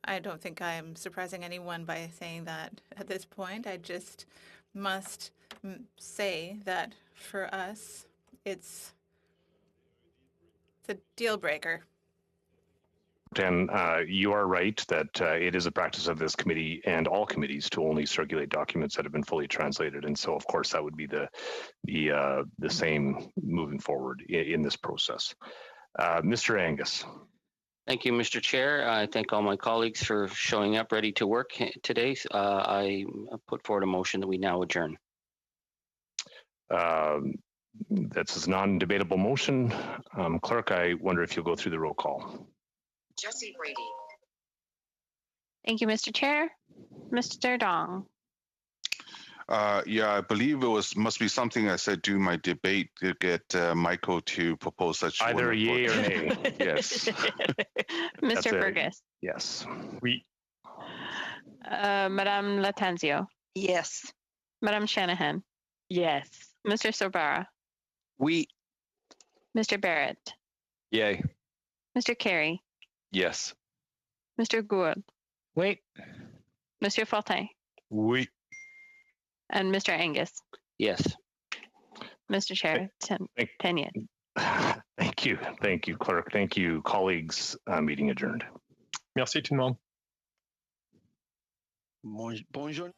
I don't think I'm surprising anyone by saying that at this point. I just must say that for us, it's a deal breaker. And you are right that it is a practice of this committee and all committees to only circulate documents that have been fully translated. And so, of course, that would be the same moving forward in this process. Mr. Angus. Thank you, Mr. Chair. I thank all my colleagues for showing up ready to work today. I put forward a motion that we now adjourn. That's a non-debatable motion. Clerk, I wonder if you'll go through the roll call. Jesse Brady. Thank you, Mr. Chair. Mr. Dong. I believe it must be something I said during my debate to get Michael to propose such either a yay or nay. Yes. Mr. Fergus. Yes. Oui. Madame Latanzio. Yes. Madame Shanahan. Yes. Mr. Sorbara. Oui. Mr. Barrett. Yay. Mr. Carey. Yes. Mr. Gould. Wait. Monsieur Fortin. Oui. And Mr. Angus. Yes. Mr. Chair, 10 yes. Thank you. Thank you, Clerk. Thank you, colleagues. Meeting adjourned. Merci tout le monde. Bonjour.